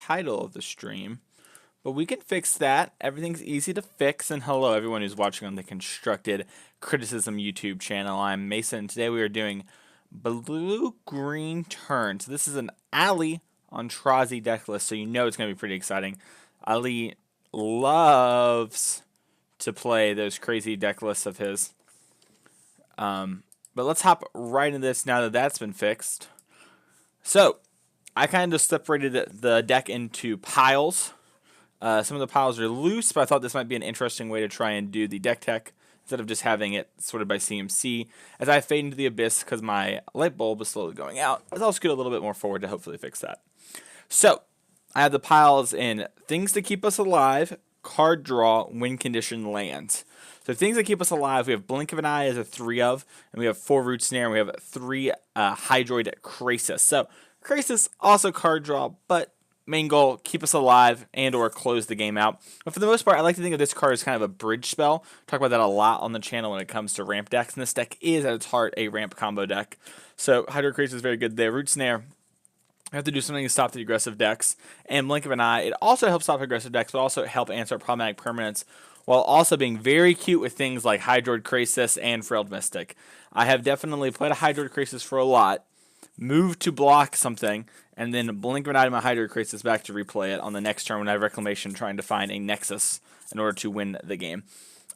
title of the stream. But we can fix that. Everything's easy to fix. And hello, everyone who's watching on the Constructed Criticism YouTube channel. I'm Mason, and today we are doing blue-green turn. So this is an Ali on Trazi Decklist, so you know it's going to be pretty exciting. Ali loves to play those crazy deck lists of his. But let's hop right into this now that that's been fixed. So, I kind of separated the deck into piles. Some of the piles are loose, but I thought this might be an interesting way to try and do the deck tech instead of just having it sorted by CMC. As I fade into the abyss because my light bulb is slowly going out, let's also get a little bit more forward to hopefully fix that. So, I have the piles in things to keep us alive, card draw, win condition, lands. So things that keep us alive, we have Blink of an Eye as a 3 of, and we have 4 Root Snare, and we have 3 Hydroid Krasis. So Krasis, also card draw, but main goal, keep us alive and or close the game out. But for the most part, I like to think of this card as kind of a bridge spell. Talk about that a lot on the channel when it comes to ramp decks, and this deck is at its heart a ramp combo deck. So Hydroid Krasis is very good there. Root Snare, I have to do something to stop the aggressive decks. And Blink of an Eye, it also helps stop aggressive decks, but also help answer problematic permanents, while also being very cute with things like Hydroid Krasis and Frilled Mystic. I have definitely played a Hydroid Krasis for a lot, moved to block something, and then Blink of an Eye to my Hydroid Krasis back to replay it on the next turn when I have Reclamation trying to find a Nexus in order to win the game.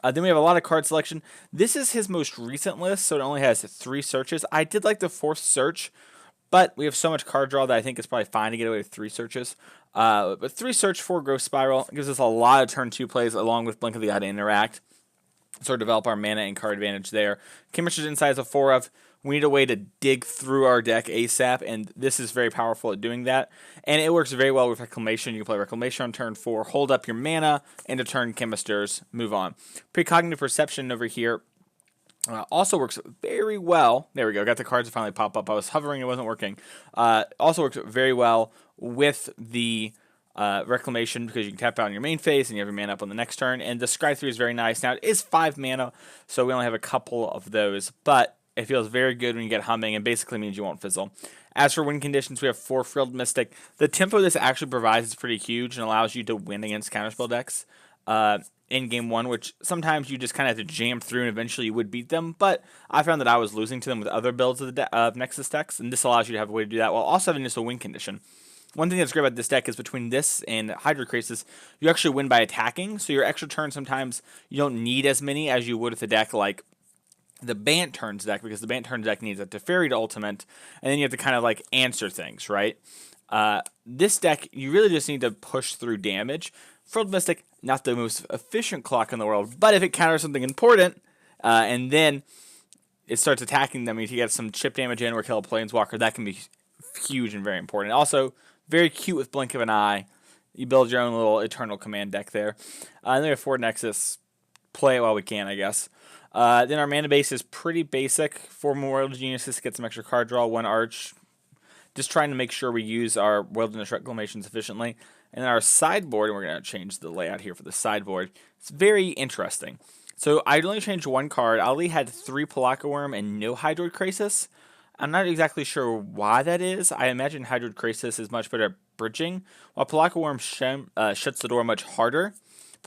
Then we have a lot of card selection. This is his most recent list, so it only has 3 searches. I did like the 4th search, but we have so much card draw that I think it's probably fine to get away with 3 searches. But 3 search, 4 growth spiral gives us a lot of turn 2 plays along with Blink of the Eye to interact. Sort of develop our mana and card advantage there. Chemister's Insight is a 4 of. We need a way to dig through our deck ASAP, and this is very powerful at doing that. And it works very well with Reclamation. You can play Reclamation on turn 4, hold up your mana, and to turn Chemisters, move on. Precognitive Perception over here also works very well. There we go. Got the cards to finally pop up. I was hovering. It wasn't working. Also works very well with the Reclamation because you can tap out on your main phase and you have your mana up on the next turn. And the Scry 3 is very nice. Now, it is 5 mana, so we only have a couple of those. But it feels very good when you get humming and basically means you won't fizzle. As for win conditions, we have 4 Frilled Mystic. The tempo this actually provides is pretty huge and allows you to win against counterspell decks in game 1, which sometimes you just kind of have to jam through and eventually you would beat them. But I found that I was losing to them with other builds of Nexus decks, and this allows you to have a way to do that while also having just a win condition. One thing that's great about this deck is between this and Hydroid Krasis, you actually win by attacking. So your extra turns sometimes you don't need as many as you would with a deck like the Bant Turns deck, because the Bant Turns deck needs a Teferi to ultimate, and then you have to kind of like answer things, right? This deck, you really just need to push through damage. Frilled Mystic, not the most efficient clock in the world, but if it counters something important, and then it starts attacking them, if you get some chip damage in or kill a Planeswalker, that can be huge and very important. Also, very cute with Blink of an Eye. You build your own little Eternal Command deck there. And then we have 4 Nexus. Play it while we can, I guess. Then our mana base is pretty basic. 4 Memorial Geniuses to get some extra card draw, 1 Arch. Just trying to make sure we use our Wilderness Reclamation sufficiently. And then our sideboard, and we're going to change the layout here for the sideboard. It's very interesting. So I only changed 1 card. Ali had 3 Pelakka Wurm and no Hydroid Krasis. I'm not exactly sure why that is. I imagine Hydroid Krasis is much better at bridging, while Pelakka Wurm shuts the door much harder.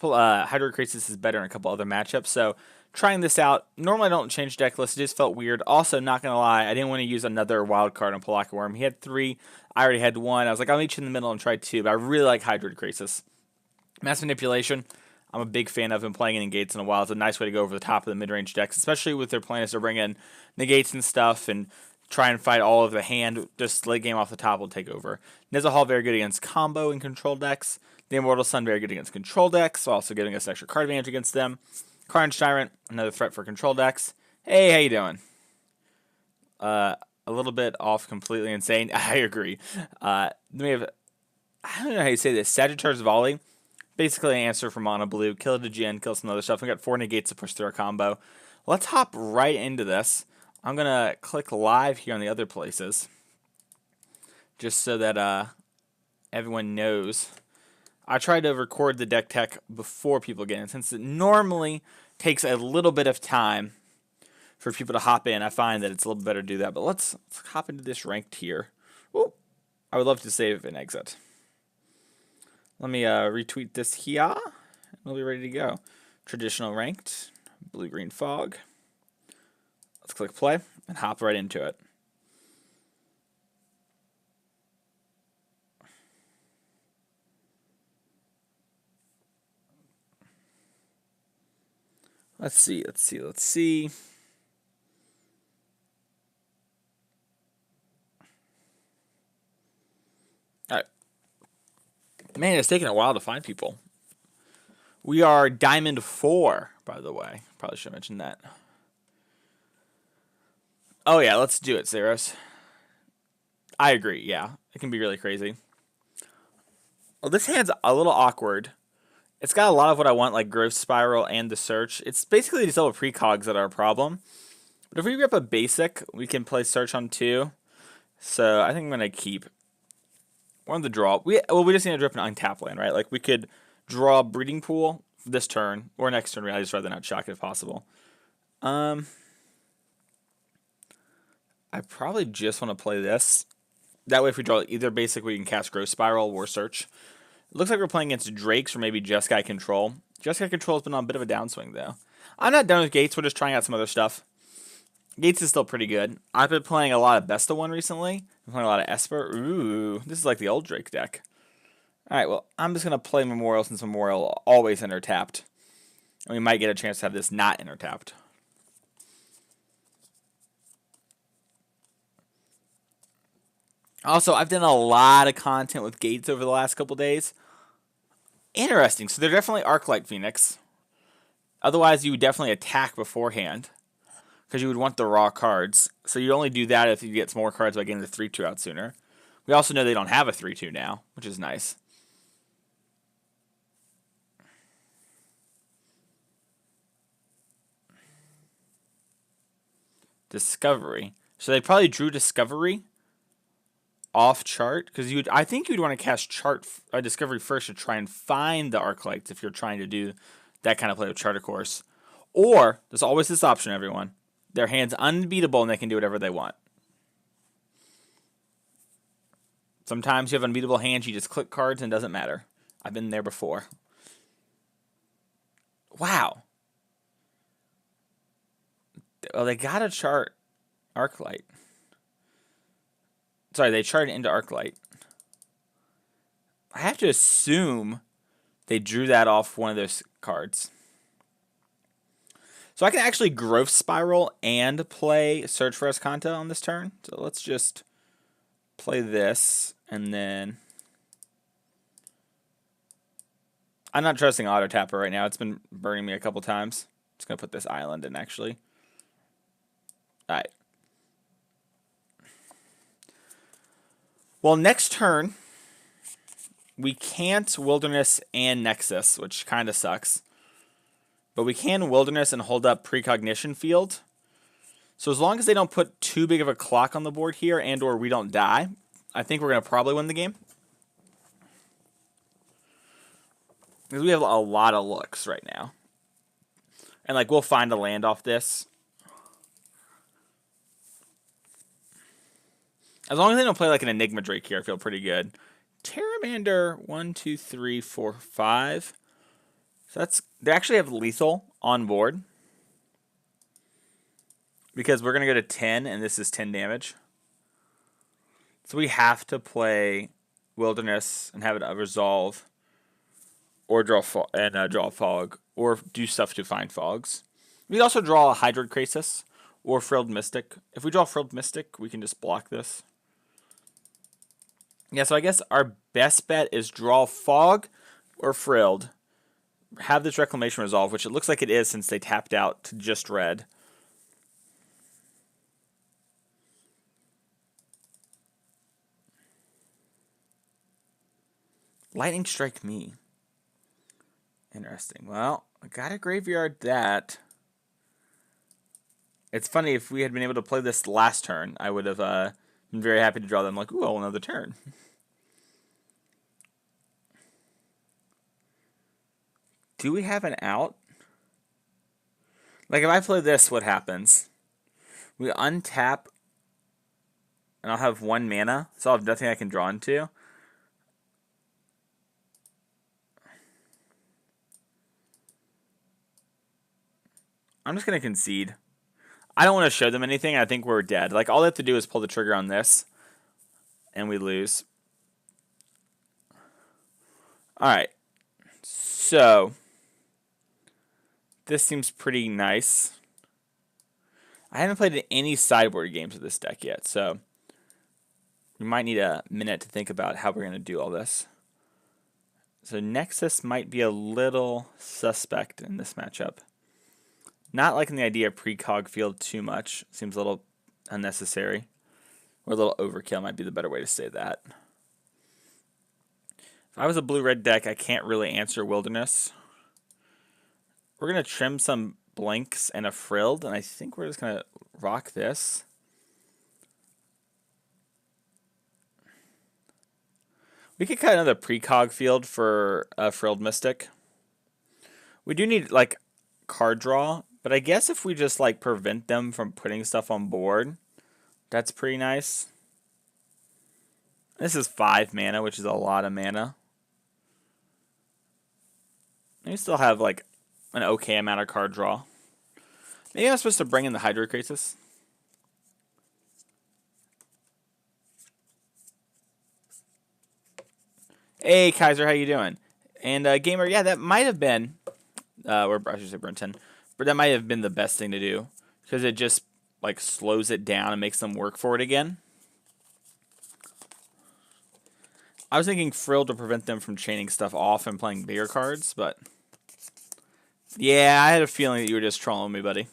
Hydroid Krasis is better in a couple other matchups, so trying this out. Normally I don't change deck lists, it just felt weird. Also, not going to lie, I didn't want to use another wild card on Pelakka Wurm. He had 3, I already had 1. I was like, I'll meet you in the middle and try 2, but I really like Hydroid Krasis. Mass Manipulation, I'm a big fan of him playing in Negates in a while. It's a nice way to go over the top of the mid-range decks, especially with their plans to bring in Negates and stuff and try and fight all of the hand. Just late game off the top will take over. Nezahal, very good against combo and control decks. The Immortal Sun, very good against control decks, also giving us extra card advantage against them. Carnage Tyrant, another threat for control decks. Hey, how you doing? A little bit off, completely insane. I agree. Then we have, I don't know how you say this, Sagittars Volley. Basically an answer for mono blue. Kill a Djinn, kill some other stuff. We got 4 Negates to push through our combo. Let's hop right into this. I'm going to click live here on the other places, just so that everyone knows. I try to record the deck tech before people get in, since it normally takes a little bit of time for people to hop in. I find that it's a little better to do that, but let's hop into this ranked here. Ooh, I would love to save an exit. Let me retweet this here. We'll be ready to go. Traditional ranked, blue-green fog. Let's click play and hop right into it. Let's see. All right. Man, it's taking a while to find people. We are Diamond 4, by the way. Probably should have mentioned that. Oh, yeah, let's do it, Zeros. I agree, yeah. It can be really crazy. Well, this hand's a little awkward. It's got a lot of what I want, like Growth Spiral and the Search. It's basically these little precogs that are a problem. But if we rip a basic, we can play Search on 2. So I think I'm going to keep one of the draw. We just need to drip an untap land, right? Like we could draw Breeding Pool this turn, or next turn, really. I'd just rather not shock it if possible. I probably just want to play this. That way if we draw either basic, we can cast Growth Spiral or Search. It looks like we're playing against Drakes or maybe Jeskai Control. Jeskai Control has been on a bit of a downswing, though. I'm not done with Gates. We're just trying out some other stuff. Gates is still pretty good. I've been playing a lot of Besta 1 recently. I'm playing a lot of Esper. Ooh, this is like the old Drake deck. Alright, well, I'm just going to play Memorial since Memorial always enter tapped. And we might get a chance to have this not enter tapped. Also, I've done a lot of content with Gates over the last couple days. Interesting. So they're definitely Arclight Phoenix. Otherwise, you would definitely attack beforehand. Because you would want the raw cards. So you only do that if you get some more cards by getting the 3-2 out sooner. We also know they don't have a 3-2 now, which is nice. Discovery. So they probably drew Discovery off chart, because I think you'd want to cast Discovery first to try and find the Arclights if you're trying to do that kind of play with Chart, of course. Or there's always this option, everyone. Their hand's unbeatable and they can do whatever they want. Sometimes you have unbeatable hands, you just click cards and it doesn't matter. I've been there before. Wow. Well, they got a chart Arclight. Sorry, they charted into Arclight. I have to assume they drew that off one of those cards. So I can actually Growth Spiral and play Search for Azcanta on this turn. So let's just play this, and then... I'm not trusting Auto Tapper right now. It's been burning me a couple times. Just going to put this island in, actually. Alright. Well, next turn, we can't Wilderness and Nexus, which kind of sucks. But we can Wilderness and hold up Precognition Field. So as long as they don't put too big of a clock on the board here and or we don't die, I think we're going to probably win the game. Because we have a lot of looks right now. And like we'll find a land off this. As long as they don't play like an Enigma Drake here, I feel pretty good. Terramander 1, 2, 3, 4, 5. So they actually have lethal on board. Because we're going to go to 10 and this is 10 damage. So we have to play Wilderness and have it resolve. Or draw a fog. Or do stuff to find fogs. We can also draw a Hydroid Krasis or Frilled Mystic. If we draw Frilled Mystic, we can just block this. Yeah, so I guess our best bet is draw Fog or Frilled. Have this Reclamation resolve, which it looks like it is since they tapped out to just red. Lightning Strike me. Interesting. Well, I got to graveyard that. It's funny, if we had been able to play this last turn, I would have been very happy to draw them. Like, ooh, oh, another turn. Do we have an out? Like, if I play this, what happens? We untap, and I'll have 1 mana, so I'll have nothing I can draw into. I'm just going to concede. I don't want to show them anything. I think we're dead. Like, all they have to do is pull the trigger on this, and we lose. Alright. So, this seems pretty nice. I haven't played any sideboard games with this deck yet, so we might need a minute to think about how we're going to do all this. So Nexus might be a little suspect in this matchup. Not liking the idea of precog field too much. Seems a little unnecessary. Or a little overkill might be the better way to say that. If I was a blue-red deck, I can't really answer Wilderness. We're going to trim some blanks and a frilled, and I think we're just going to rock this. We could cut another precog field for a Frilled Mystic. We do need, like, card draw, but I guess if we just, like, prevent them from putting stuff on board, that's pretty nice. This is 5 mana, which is a lot of mana. We still have, like, an okay amount of card draw. Maybe I'm supposed to bring in the Hydroid Krasis. Hey, Kaiser, how you doing? And, Gamer, yeah, that might have been, or I should say Brenton, but that might have been the best thing to do, because it just, like, slows it down and makes them work for it again. I was thinking Frill to prevent them from chaining stuff off and playing bigger cards, but yeah, I had a feeling that you were just trolling me, buddy.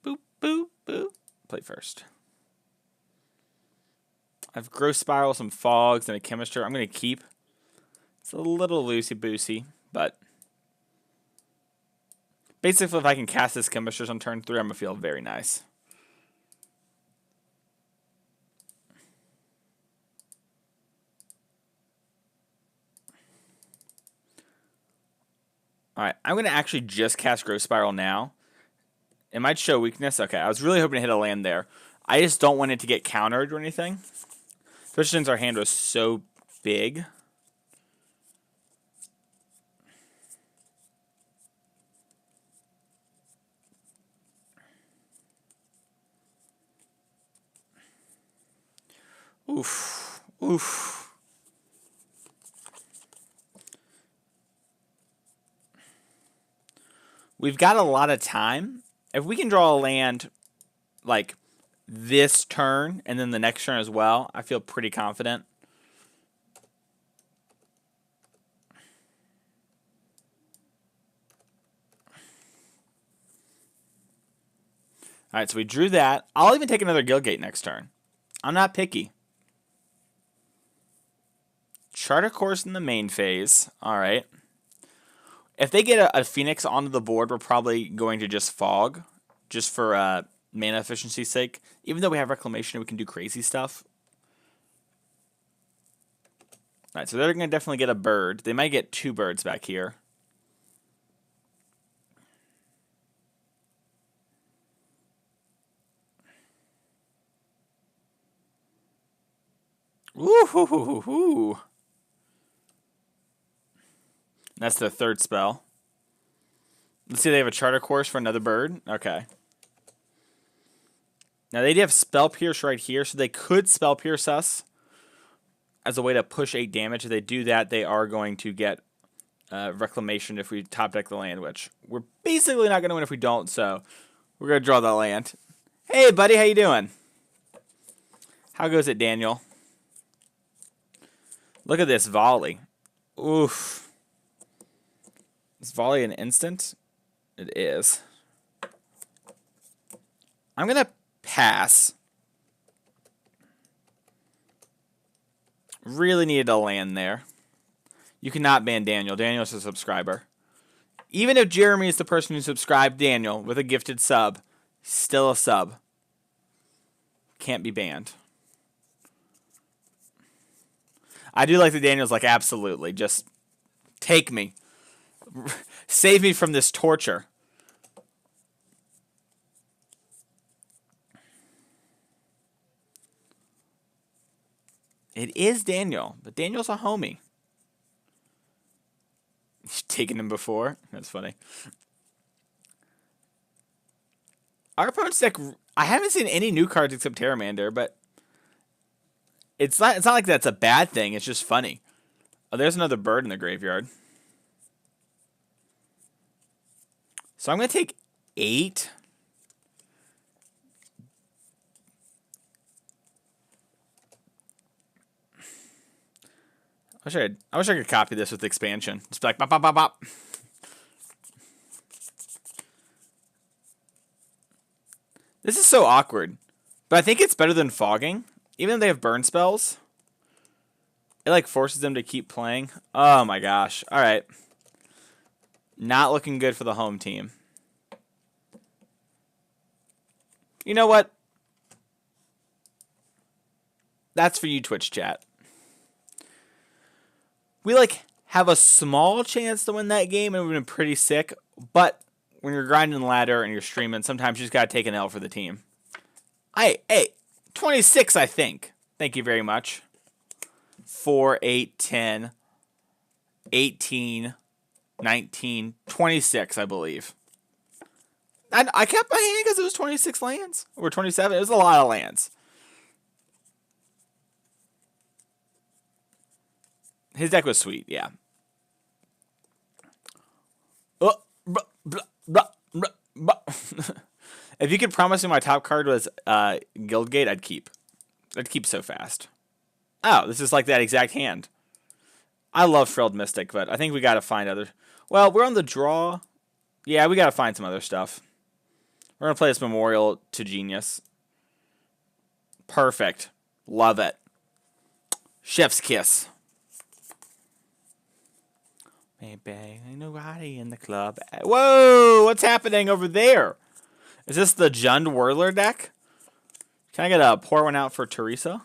Boop, boop, boop. Play first. I have Growth Spiral, some Fogs, and a Chemister. I'm going to keep. It's a little loosey-boosey, but basically if I can cast this Chemisters on turn 3, I'm going to feel very nice. Alright, I'm going to actually just cast Growth Spiral now. It might show weakness. Okay, I was really hoping to hit a land there. I just don't want it to get countered or anything. Especially since our hand was so big. Oof. Oof. We've got a lot of time. If we can draw a land like this turn and then the next turn as well, I feel pretty confident. Alright, so we drew that. I'll even take another Guildgate next turn. I'm not picky. Chart a course in the main phase. Alright. If they get a Phoenix onto the board, we're probably going to just Fog. Just for mana efficiency's sake. Even though we have Reclamation, we can do crazy stuff. Alright, so they're going to definitely get a bird. They might get 2 birds back here. Ooh. That's the third spell. Let's see, they have a Charter Course for another bird. Okay. Now, they do have Spell Pierce right here, so they could Spell Pierce us as a way to push 8 damage. If they do that, they are going to get Reclamation if we top deck the land, which we're basically not going to win if we don't, so we're going to draw the land. Hey, buddy, how you doing? How goes it, Daniel? Look at this volley. Oof. Is volley an instant? It is. I'm going to pass. Really needed a land there. You cannot ban Daniel. Daniel's a subscriber. Even if Jeremy is the person who subscribed Daniel with a gifted sub, still a sub. Can't be banned. I do like that Daniel's like, absolutely. Just take me. Save me from this torture. It is Daniel, but Daniel's a homie. taken him before. That's funny. Our opponent's deck, I haven't seen any new cards except Terramander, but it's not like that's a bad thing. It's just funny. Oh, there's another bird in the graveyard. So I'm going to take 8. I wish I could copy this with expansion. Just be like, bop, bop, bop, bop. This is so awkward. But I think it's better than fogging. Even though they have burn spells. It like forces them to keep playing. Oh my gosh. Alright. Not looking good for the home team. You know what? That's for you, Twitch chat. We like have a small chance to win that game and we've been pretty sick, but when you're grinding the ladder and you're streaming, sometimes you just gotta take an L for the team. Hey, 26, I think. Thank you very much. 4, 8, 10, 18, 19, 26, I believe. I kept my hand because it was 26 lands. Or 27. It was a lot of lands. His deck was sweet, yeah. If you could promise me my top card was Guildgate, I'd keep. I'd keep so fast. Oh, this is like that exact hand. I love Frilled Mystic, but I think we got to find other... Well, we're on the draw. Yeah, we got to find some other stuff. We're going to play this Memorial to Genius. Perfect. Love it. Chef's kiss. Maybe ain't nobody in the club. Whoa! What's happening over there? Is this the Jund Whirler deck? Can I get a pour one out for Teresa?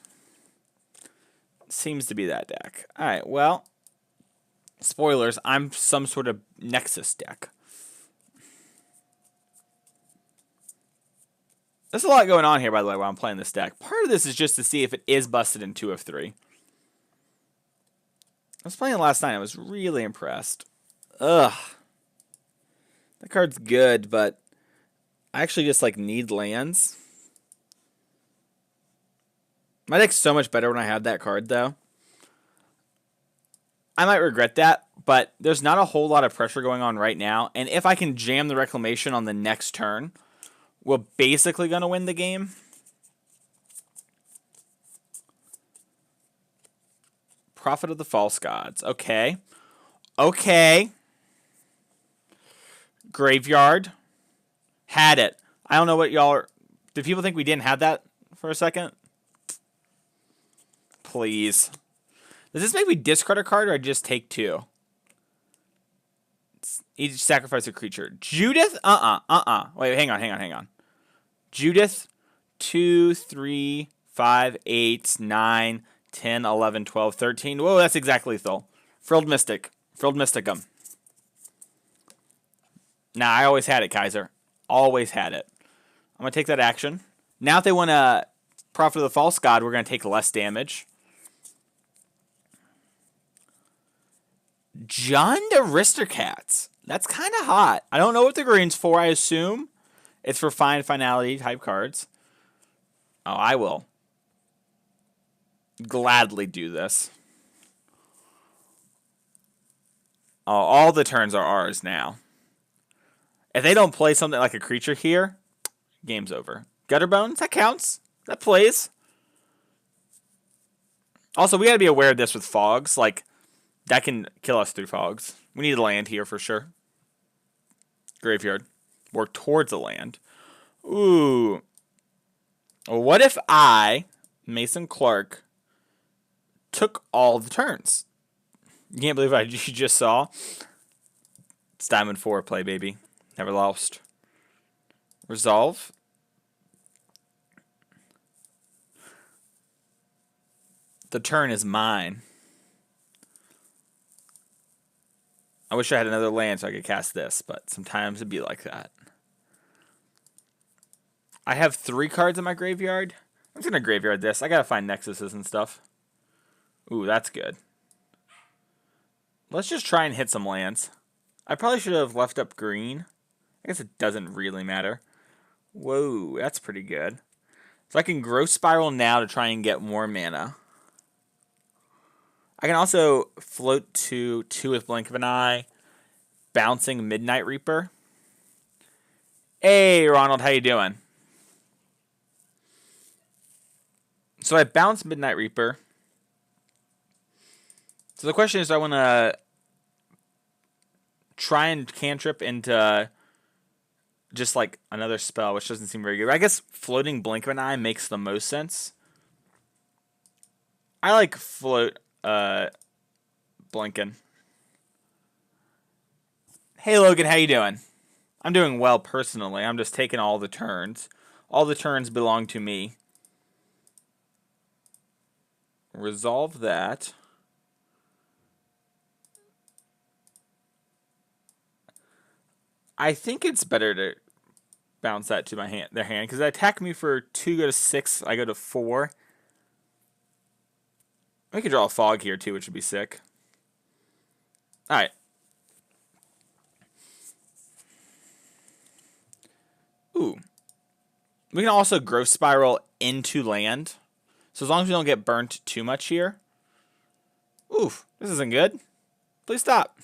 Seems to be that deck. Alright, well. Spoilers, I'm some sort of Nexus deck. There's a lot going on here, by the way, while I'm playing this deck. Part of this is just to see if it is busted in 2 of 3. I was playing it last night. I was really impressed. Ugh. That card's good, but I actually just like need lands. My deck's so much better when I have that card, though. I might regret that, but there's not a whole lot of pressure going on right now. And if I can jam the Reclamation on the next turn, we're basically going to win the game. Prophet of the False Gods. Okay. Okay. Graveyard. Had it. I don't know what y'all are... Did people think we didn't have that for a second? Please. Does this make me discard a card or I just take 2? Each sacrifice a creature. Judith? Wait, hang on. Judith. 2, 3, 5, 8, 9... 10, 11, 12, 13. Whoa, that's exactly lethal. Frilled Mystic. Frilled Mysticum. Nah, I always had it, Kaiser. Always had it. I'm going to take that action. Now if they want to Prophet of the False God, we're going to take less damage. Jund Aristocats. That's kind of hot. I don't know what the green's for. I assume it's for finality type cards. Oh, I will gladly do this. Oh, all the turns are ours now. If they don't play something like a creature here, game's over. Gutter Bones, that counts. That plays. Also, we gotta be aware of this with fogs. Like, that can kill us through fogs. We need a land here for sure. Graveyard. Work towards a land. Ooh. What if I, Mason Clark, took all the turns? You can't believe what you just saw. It's Diamond 4 play, baby. Never lost. Resolve. The turn is mine. I wish I had another land so I could cast this, but sometimes it'd be like that. I have 3 cards in my graveyard. I'm just going to graveyard this. I got to find Nexuses and stuff. Ooh, that's good. Let's just try and hit some lands. I probably should have left up green. I guess it doesn't really matter. Whoa, that's pretty good. So I can Growth Spiral now to try and get more mana. I can also float to 2 with Blink of an Eye, bouncing Midnight Reaper. Hey, Ronald, how you doing? So I bounce Midnight Reaper. So the question is, do I want to try and cantrip into just like another spell, which doesn't seem very good. I guess floating Blink of an Eye makes the most sense. I like float blinking. Hey Logan, how you doing? I'm doing well personally. I'm just taking all the turns. All the turns belong to me. Resolve that. I think it's better to bounce that to their hand because they attack me for 2, go to 6. I go to 4. I could draw a fog here too, which would be sick. All right. Ooh. We can also Growth Spiral into land. So as long as we don't get burnt too much here. Oof, this isn't good. Please stop.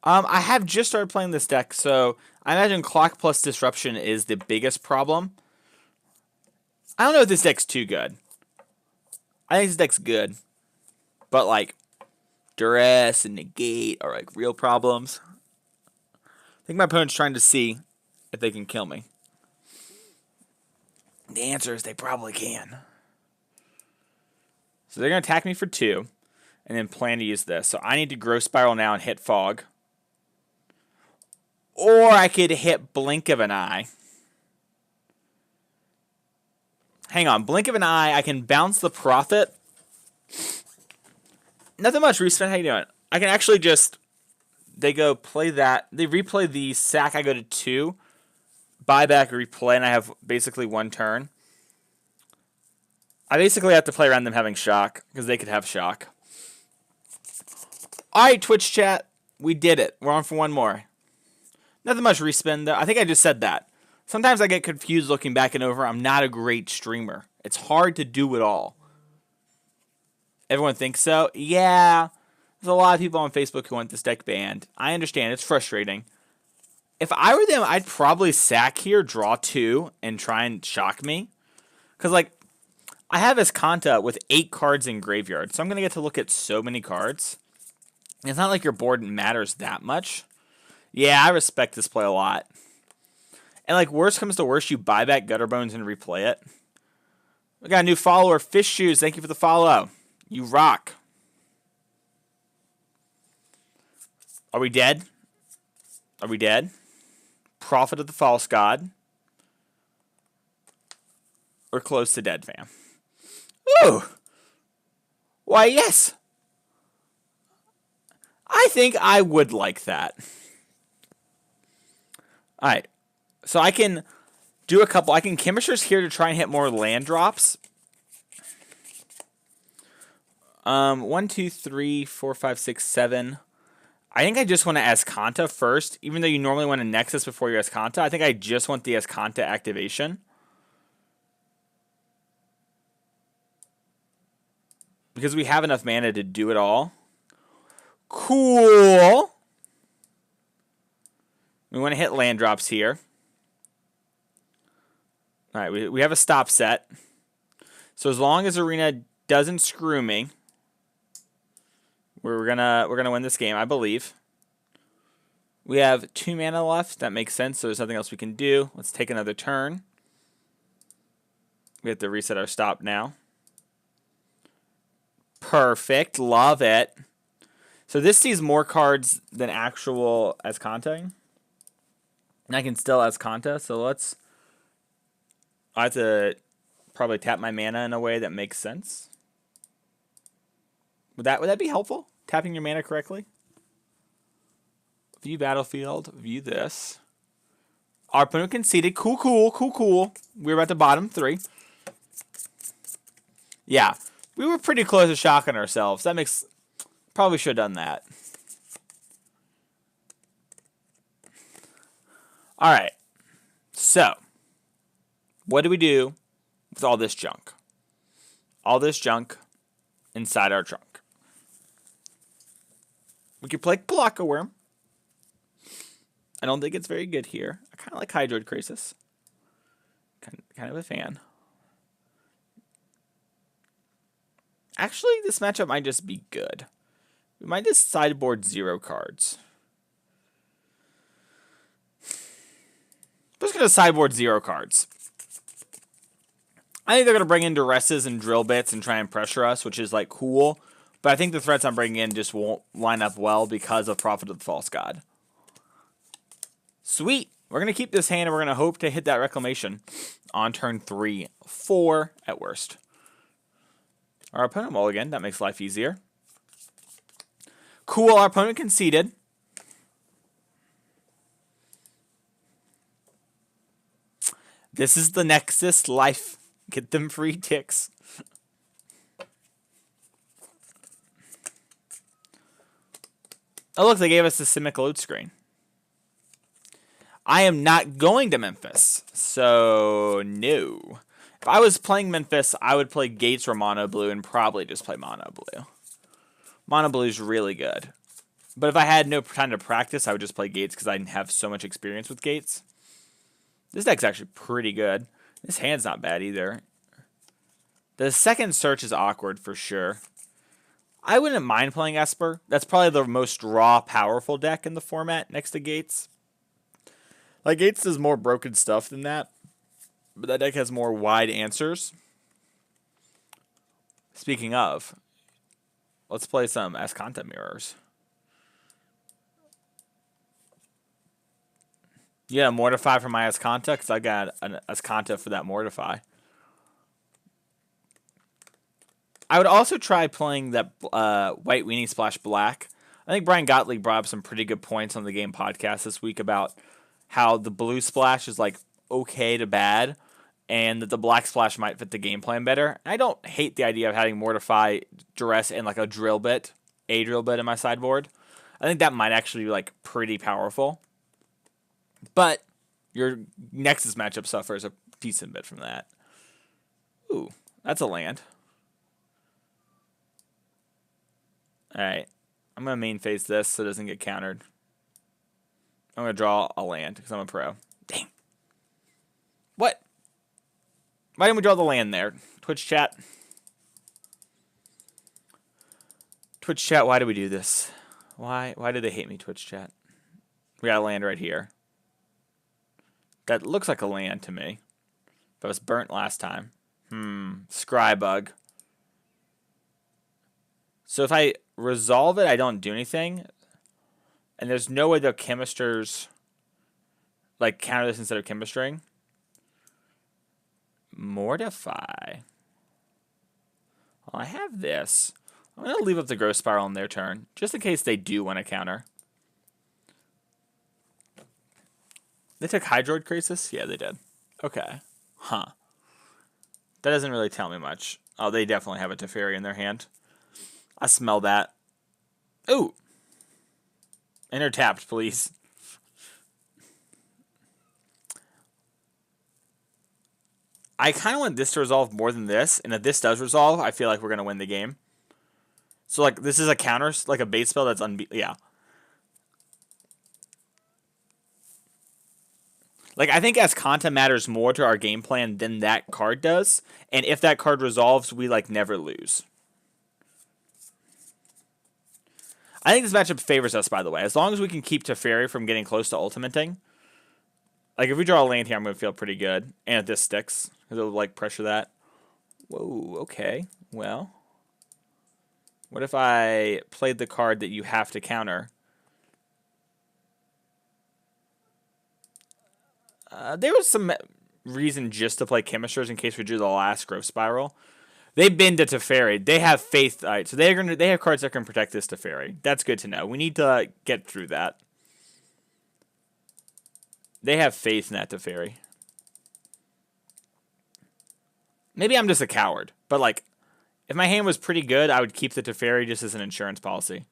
I have just started playing this deck, so I imagine Clock plus Disruption is the biggest problem. I don't know if this deck's too good. I think this deck's good. But, like, Duress and Negate are, like, real problems. I think my opponent's trying to see if they can kill me. The answer is they probably can. So they're going to attack me for 2, and then plan to use this. So I need to Growth Spiral now and hit Fog. Or I could hit Blink of an Eye. Hang on, Blink of an Eye, I can bounce the Prophet. Nothing much, Respin, how you doing? I can actually just, they go play that, they replay the sack, I go to 2, buy back, replay, and I have basically 1 turn. I basically have to play around them having shock, because they could have shock. Alright, Twitch chat, we did it. We're on for 1 more. Nothing much respin, though. I think I just said that. Sometimes I get confused looking back and over. I'm not a great streamer. It's hard to do it all. Everyone thinks so? Yeah. There's a lot of people on Facebook who want this deck banned. I understand. It's frustrating. If I were them, I'd probably sack here, draw 2, and try and shock me. Because, like, I have Azcanta with 8 cards in graveyard, so I'm going to get to look at so many cards. It's not like your board matters that much. Yeah, I respect this play a lot. And, like, worst comes to worst, you buy back Gutterbones and replay it. We got a new follower, Fish Shoes. Thank you for the follow. You rock. Are we dead? Are we dead? Prophet of the False God. We're close to dead, fam. Ooh! Why, yes! I think I would like that. Alright. So I can do a couple. I can Chemister's here to try and hit more land drops. 1, 2, 3, 4, 5, 6, 7. I think I just want to Azcanta first. Even though you normally want a Nexus before your Azcanta, I think I just want the Azcanta activation. Because we have enough mana to do it all. Cool. We want to hit land drops here. All right, we have a stop set. So as long as Arena doesn't screw me, we're gonna win this game, I believe. We have 2 mana left. That makes sense. So there's nothing else we can do. Let's take another turn. We have to reset our stop now. Perfect. Love it. So this sees more cards than actual Azcanta. And I can still Azcanta. So I have to probably tap my mana in a way that makes sense. Would that be helpful? Tapping your mana correctly? View battlefield. View this. Our opponent conceded. Cool. We're at the bottom 3. Yeah. We were pretty close to shocking ourselves. That makes... Probably should have done that. Alright. So. What do we do with all this junk? All this junk inside our trunk. We could play Pelakka Wurm. I don't think it's very good here. I kind of like Hydroid Krasis. Kind of a fan. Actually, this matchup might just be good. We might just sideboard 0 cards. We're just going to sideboard 0 cards. I think they're going to bring in Duresses and Drill Bits and try and pressure us, which is, like, cool. But I think the threats I'm bringing in just won't line up well because of Prophet of the False God. Sweet. We're going to keep this hand and we're going to hope to hit that Reclamation on turn 3, 4 at worst. Our opponent mulligan. That makes life easier. Cool. Our opponent conceded. This is the Nexus life. Get them free ticks. Oh, look. They gave us the Simic load screen. I am not going to Memphis. So, no. If I was playing Memphis, I would play Gates or Mono Blue and probably just play Mono Blue. Mono Blue is really good. But if I had no time to practice, I would just play Gates because I have so much experience with Gates. This deck's actually pretty good. This hand's not bad either. The second search is awkward for sure. I wouldn't mind playing Esper. That's probably the most raw, powerful deck in the format next to Gates. Like, Gates does more broken stuff than that. But that deck has more wide answers. Speaking of, let's play some Azcanta mirrors. Yeah, Mortify for my Azcanta, because I got an Azcanta for that Mortify. I would also try playing that White Weenie Splash Black. I think Brian Gottlieb brought up some pretty good points on the Game podcast this week about how the blue splash is like okay to bad, and that the black splash might fit the game plan better. I don't hate the idea of having Mortify, Duress, and like a drill bit in my sideboard. I think that might actually be like pretty powerful. But your Nexus matchup suffers a decent bit from that. Ooh, that's a land. Alright. I'm going to main phase this so it doesn't get countered. I'm going to draw a land because I'm a pro. Dang. What? Why didn't we draw the land there? Twitch chat. Twitch chat, why do we do this? Why do they hate me, Twitch chat? We got a land right here. That looks like a land to me. But it was burnt last time. Scry bug. So if I resolve it, I don't do anything. And there's no way the Chemisters like counter this instead of Chemistering. Mortify. Well, I have this. I'm going to leave up the Growth Spiral on their turn, just in case they do want to counter. They took Hydroid Krasis? Yeah, they did. Okay. Huh. That doesn't really tell me much. Oh, they definitely have a Teferi in their hand. I smell that. Ooh. Enter tapped, please. I kind of want this to resolve more than this, and if this does resolve, I feel like we're going to win the game. So, like, this is a counter, like a bait spell that's yeah. Like, I think Azcanta matters more to our game plan than that card does, and if that card resolves, we, like, never lose. I think this matchup favors us, by the way. As long as we can keep Teferi from getting close to ultimating. Like, if we draw a land here, I'm going to feel pretty good. And if this sticks, because it'll, like, pressure that. Whoa, okay. Well, what if I played the card that you have to counter? There was some reason just to play Chemisters in case we drew the last Growth Spiral. They've been to Teferi. They have faith. All right, so they have cards that can protect this Teferi. That's good to know. We need to get through that. They have faith in that Teferi. Maybe I'm just a coward, but like, If my hand was pretty good, I would keep the Teferi just as an insurance policy.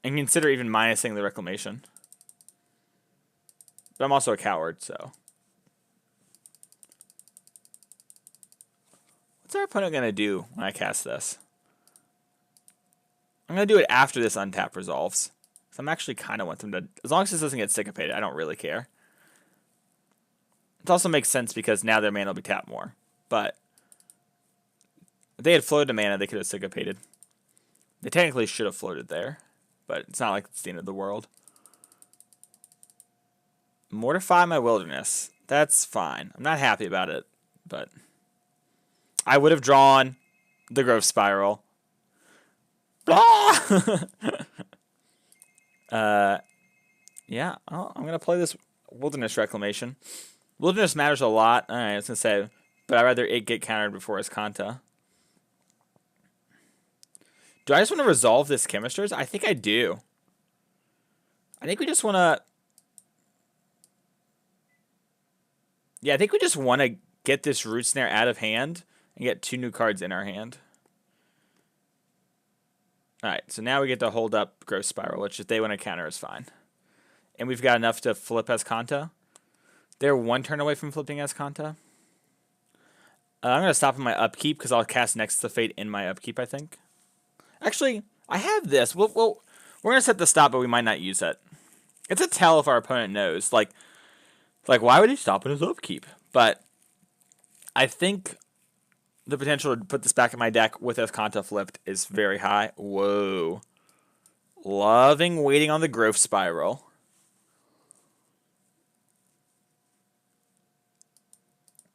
And consider even minusing the Reclamation. But I'm also a coward, so. What's our opponent going to do when I cast this? I'm going to do it after this untap resolves. So I'm actually kind of want them to... As long as this doesn't get syncopated, I don't really care. It also makes sense because now their mana will be tapped more. But if they had floated a mana, they could have syncopated. They technically should have floated there. But it's not like it's the end of the world. Mortify my Wilderness. That's fine. I'm not happy about it. But I would have drawn the Growth Spiral. Yeah, I'm going to play this Wilderness Reclamation. Wilderness matters a lot. All right, I was going to say, but I'd rather it get countered before Azcanta. Do I just want to resolve this Chemisters? I think I do. I think we just want to... Yeah, I think we just want to get this Root Snare out of hand and get 2 new cards in our hand. Alright, so now we get to hold up Growth Spiral, which if they want to counter is fine. And we've got enough to flip Azcanta. They're 1 turn away from flipping Azcanta. I'm going to stop in my upkeep because I'll cast Nexus of Fate in my upkeep, I think. Actually, I have this. We're going to set the stop, but we might not use it. It's a tell if our opponent knows. Like, why would he stop in his upkeep? But I think the potential to put this back in my deck with Azcanta flipped is very high. Whoa. Loving waiting on the Growth Spiral.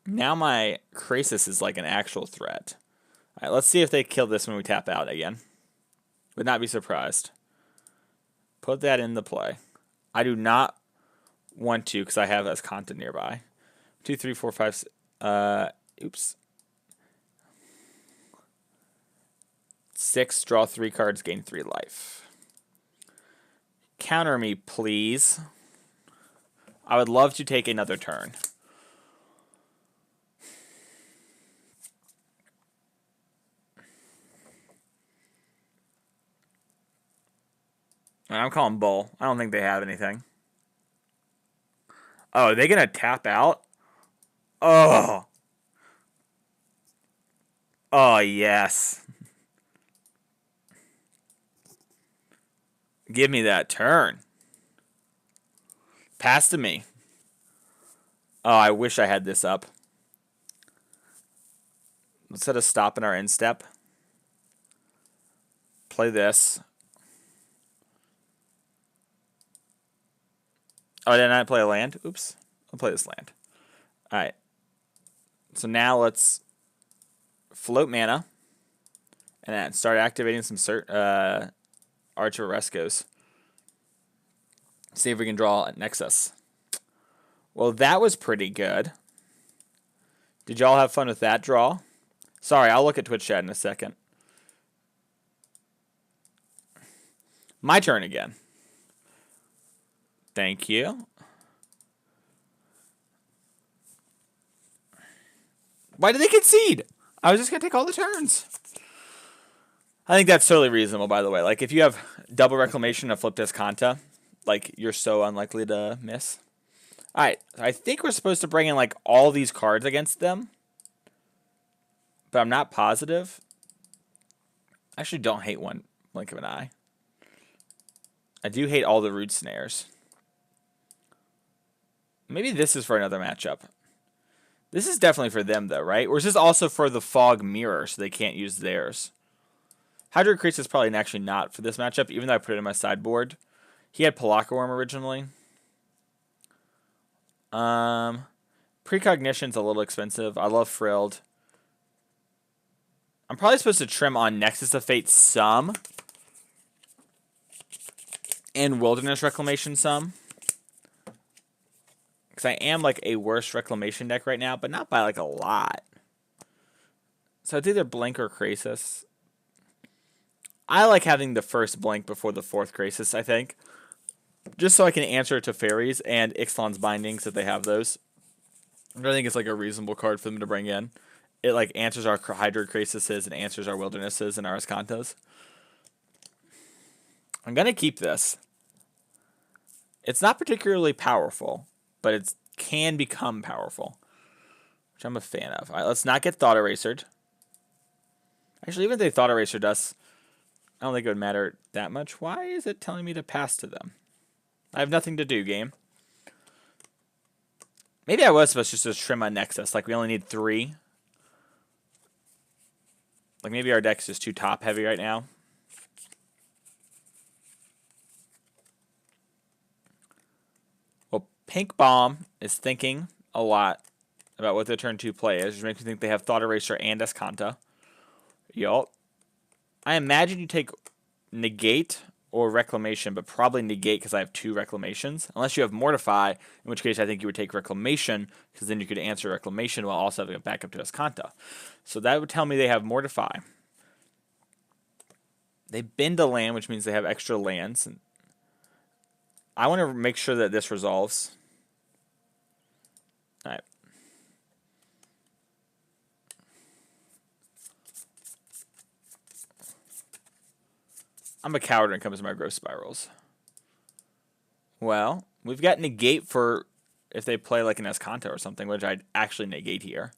Now my Krasis is like an actual threat. Alright, let's see if they kill this when we tap out again. Would not be surprised. Put that into play. I do not want to because I have Azcanta nearby. 2, 3, 4, 5. Oops. 6. Draw 3 cards. Gain 3 life. Counter me, please. I would love to take another turn. I'm calling bull. I don't think they have anything. Oh, are they going to tap out? Oh. Oh, yes. Give me that turn. Pass to me. Oh, I wish I had this up. Let's set a stop in our end step. Play this. Oh, did I not play a land? Oops. I'll play this land. Alright. So now let's float mana. And then start activating some Arch of Orazcas. See if we can draw a Nexus. Well, that was pretty good. Did y'all have fun with that draw? Sorry, I'll look at Twitch chat in a second. My turn again. Thank you. Why did they concede? I was just going to take all the turns. I think that's totally reasonable, by the way. Like, if you have double Reclamation of flipped Azcanta, like, you're so unlikely to miss. Alright, I think we're supposed to bring in, like, all these cards against them. But I'm not positive. I actually don't hate one blink of an eye. I do hate all the Root Snares. Maybe this is for another matchup. This is definitely for them, though, right? Or is this also for the Fog Mirror, so they can't use theirs? Hydroid Krasis is probably actually not for this matchup, even though I put it in my sideboard. He had Pelakka Wurm originally. Precognition's a little expensive. I love Frilled. I'm probably supposed to trim on Nexus of Fate some. And Wilderness Reclamation some. Because I am like a worse Reclamation deck right now, but not by like a lot. So it's either Blink or Krasis. I like having the first Blink before the 4th Krasis, I think. Just so I can answer to Fairies and Ixalan's Bindings if they have those. I think it's like a reasonable card for them to bring in. it like answers our Hydroid Krasises and answers our Wildernesses and our Azcantas. I'm gonna keep this. It's not particularly powerful, but it can become powerful, which I'm a fan of. All right, let's not get Thought Erasered. Actually, even if they Thought Erasered us, I don't think it would matter that much. Why is it telling me to pass to them? I have nothing to do, game. Maybe I was supposed to just trim my Nexus. Like, we only need 3. Like, maybe our deck's just too top-heavy right now. Well, Pink Bomb is thinking a lot about what their turn 2 play is, which makes me think they have Thought Eraser and Azcanta. Yup. I imagine you take Negate or Reclamation, but probably Negate because I have 2 Reclamations. Unless you have Mortify, in which case I think you would take Reclamation, because then you could answer Reclamation while also having a backup to Azcanta. So that would tell me they have Mortify. They bend a land, which means they have extra lands. And I want to make sure that this resolves. All right. I'm a coward when it comes to my growth spirals. Well, we've got Negate for if they play like an Azcanta or something, which I'd actually negate here.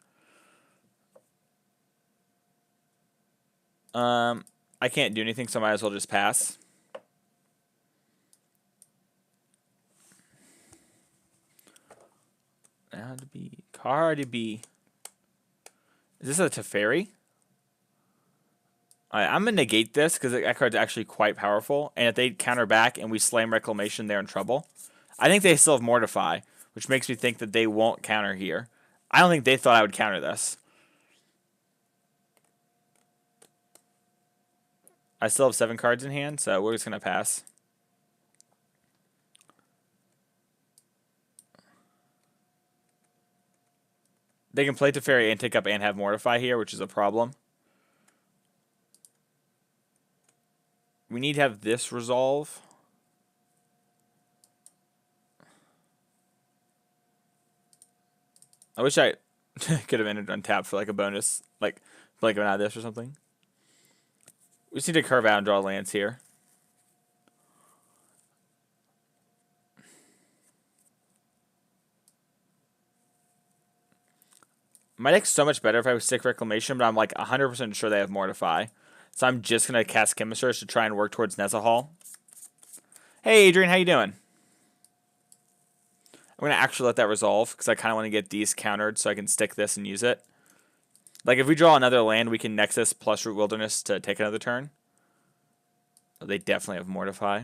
I can't do anything, so I might as well just pass. Now to be card to be. Is this a Teferi? Alright, I'm gonna negate this because that card's actually quite powerful. And if they counter back and we slam Reclamation, they're in trouble. I think they still have Mortify, which makes me think that they won't counter here. I don't think they thought I would counter this. I still have 7 cards in hand, so we're just gonna pass. They can play Teferi and take up and have Mortify here, which is a problem. We need to have this resolve. I wish I could have entered untapped for like a bonus, like blanking out of this or something. We just need to curve out and draw lands here. My deck's so much better if I would stick Reclamation, but I'm like 100% sure they have Mortify. So I'm just going to cast Chemister to try and work towards Nezahal. Hey, Adrian, how you doing? I'm going to actually let that resolve because I kind of want to get these countered so I can stick this and use it. Like, if we draw another land, we can Nexus plus Root Wilderness to take another turn. Oh, they definitely have Mortify.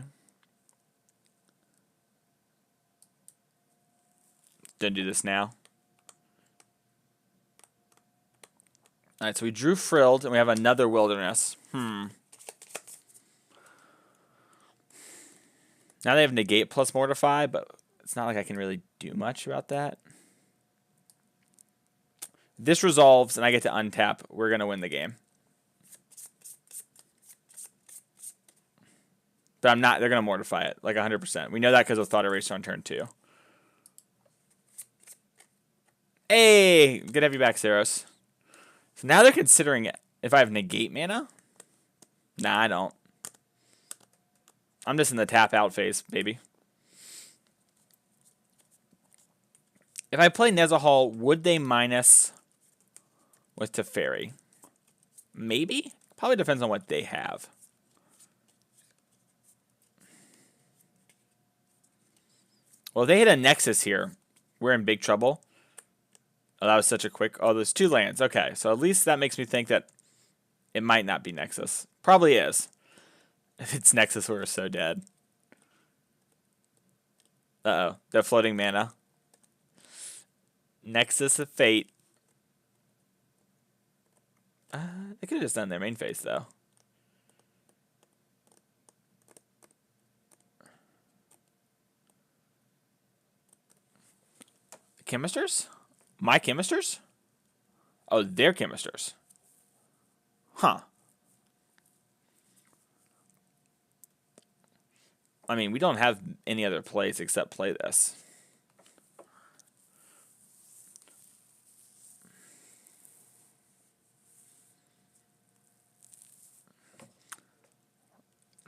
Don't do this now. Alright, so we drew Frilled, and we have another Wilderness. Now they have Negate plus Mortify, but it's not like I can really do much about that. This resolves, and I get to untap. We're going to win the game. But I'm not. They're going to Mortify it, like 100%. We know that because of Thought Eraser on turn 2. Hey! Good to have you back, Saros. So now they're considering if I have Negate mana. Nah, I don't. I'm just in the tap out phase, baby. If I play Nezahal, would they minus with Teferi? Maybe? Probably depends on what they have. Well, if they hit a Nexus here, we're in big trouble. Oh, that was such a quick... Oh, there's 2 lands. Okay, so at least that makes me think that it might not be Nexus. Probably is. If it's Nexus, we're so dead. Uh-oh. They're floating mana. Nexus of Fate. They could have just done their main phase, though. Chemisters? My Chemisters? Oh, their Chemisters. Huh. I mean, we don't have any other plays except play this.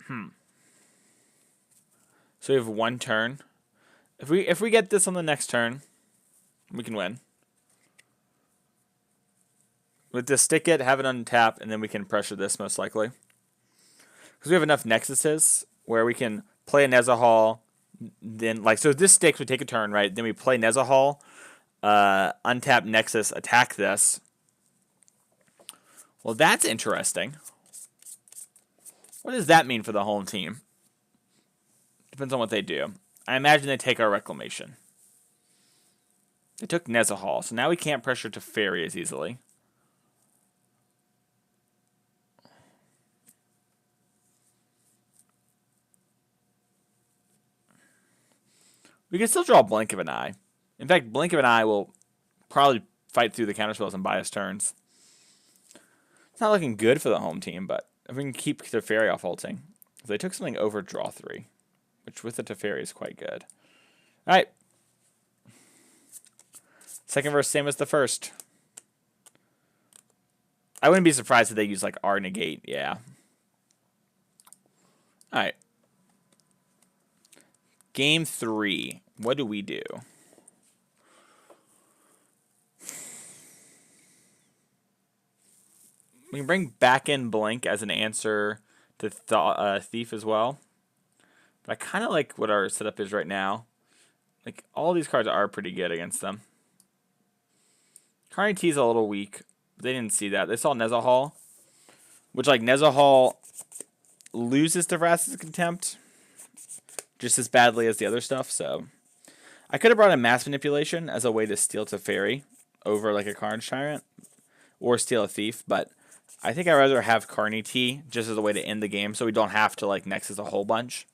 So we have one turn. If we get this on the next turn, we can win. With this, stick it, have it untap, and then we can pressure this most likely. Because we have enough Nexuses where we can play a Nezahal, then so this sticks, we take a turn, right? Then we play Nezahal, untap Nexus, attack this. Well, that's interesting. What does that mean for the home team? Depends on what they do. I imagine they take our Reclamation. They took Nezahal, so now we can't pressure Teferi as easily. We can still draw Blink of an Eye. In fact, Blink of an Eye will probably fight through the counterspells and buy us turns. It's not looking good for the home team, but if we can keep Teferi off ulting. They took something over draw 3, which with the Teferi is quite good. Alright. Second verse, same as the first. I wouldn't be surprised if they use our Negate, yeah. Alright. Game 3. What do we do? We can bring back in Blink as an answer to Thief as well. But I kind of like what our setup is right now. All these cards are pretty good against them. Carney T is a little weak. But they didn't see that. They saw Nezahal. Which, Nezahal loses to Vraska's Contempt just as badly as the other stuff, so I could have brought in Mass Manipulation as a way to steal Teferi over a Carnage Tyrant or steal a Thief, but I think I'd rather have Carney T just as a way to end the game so we don't have to Nexus a whole bunch.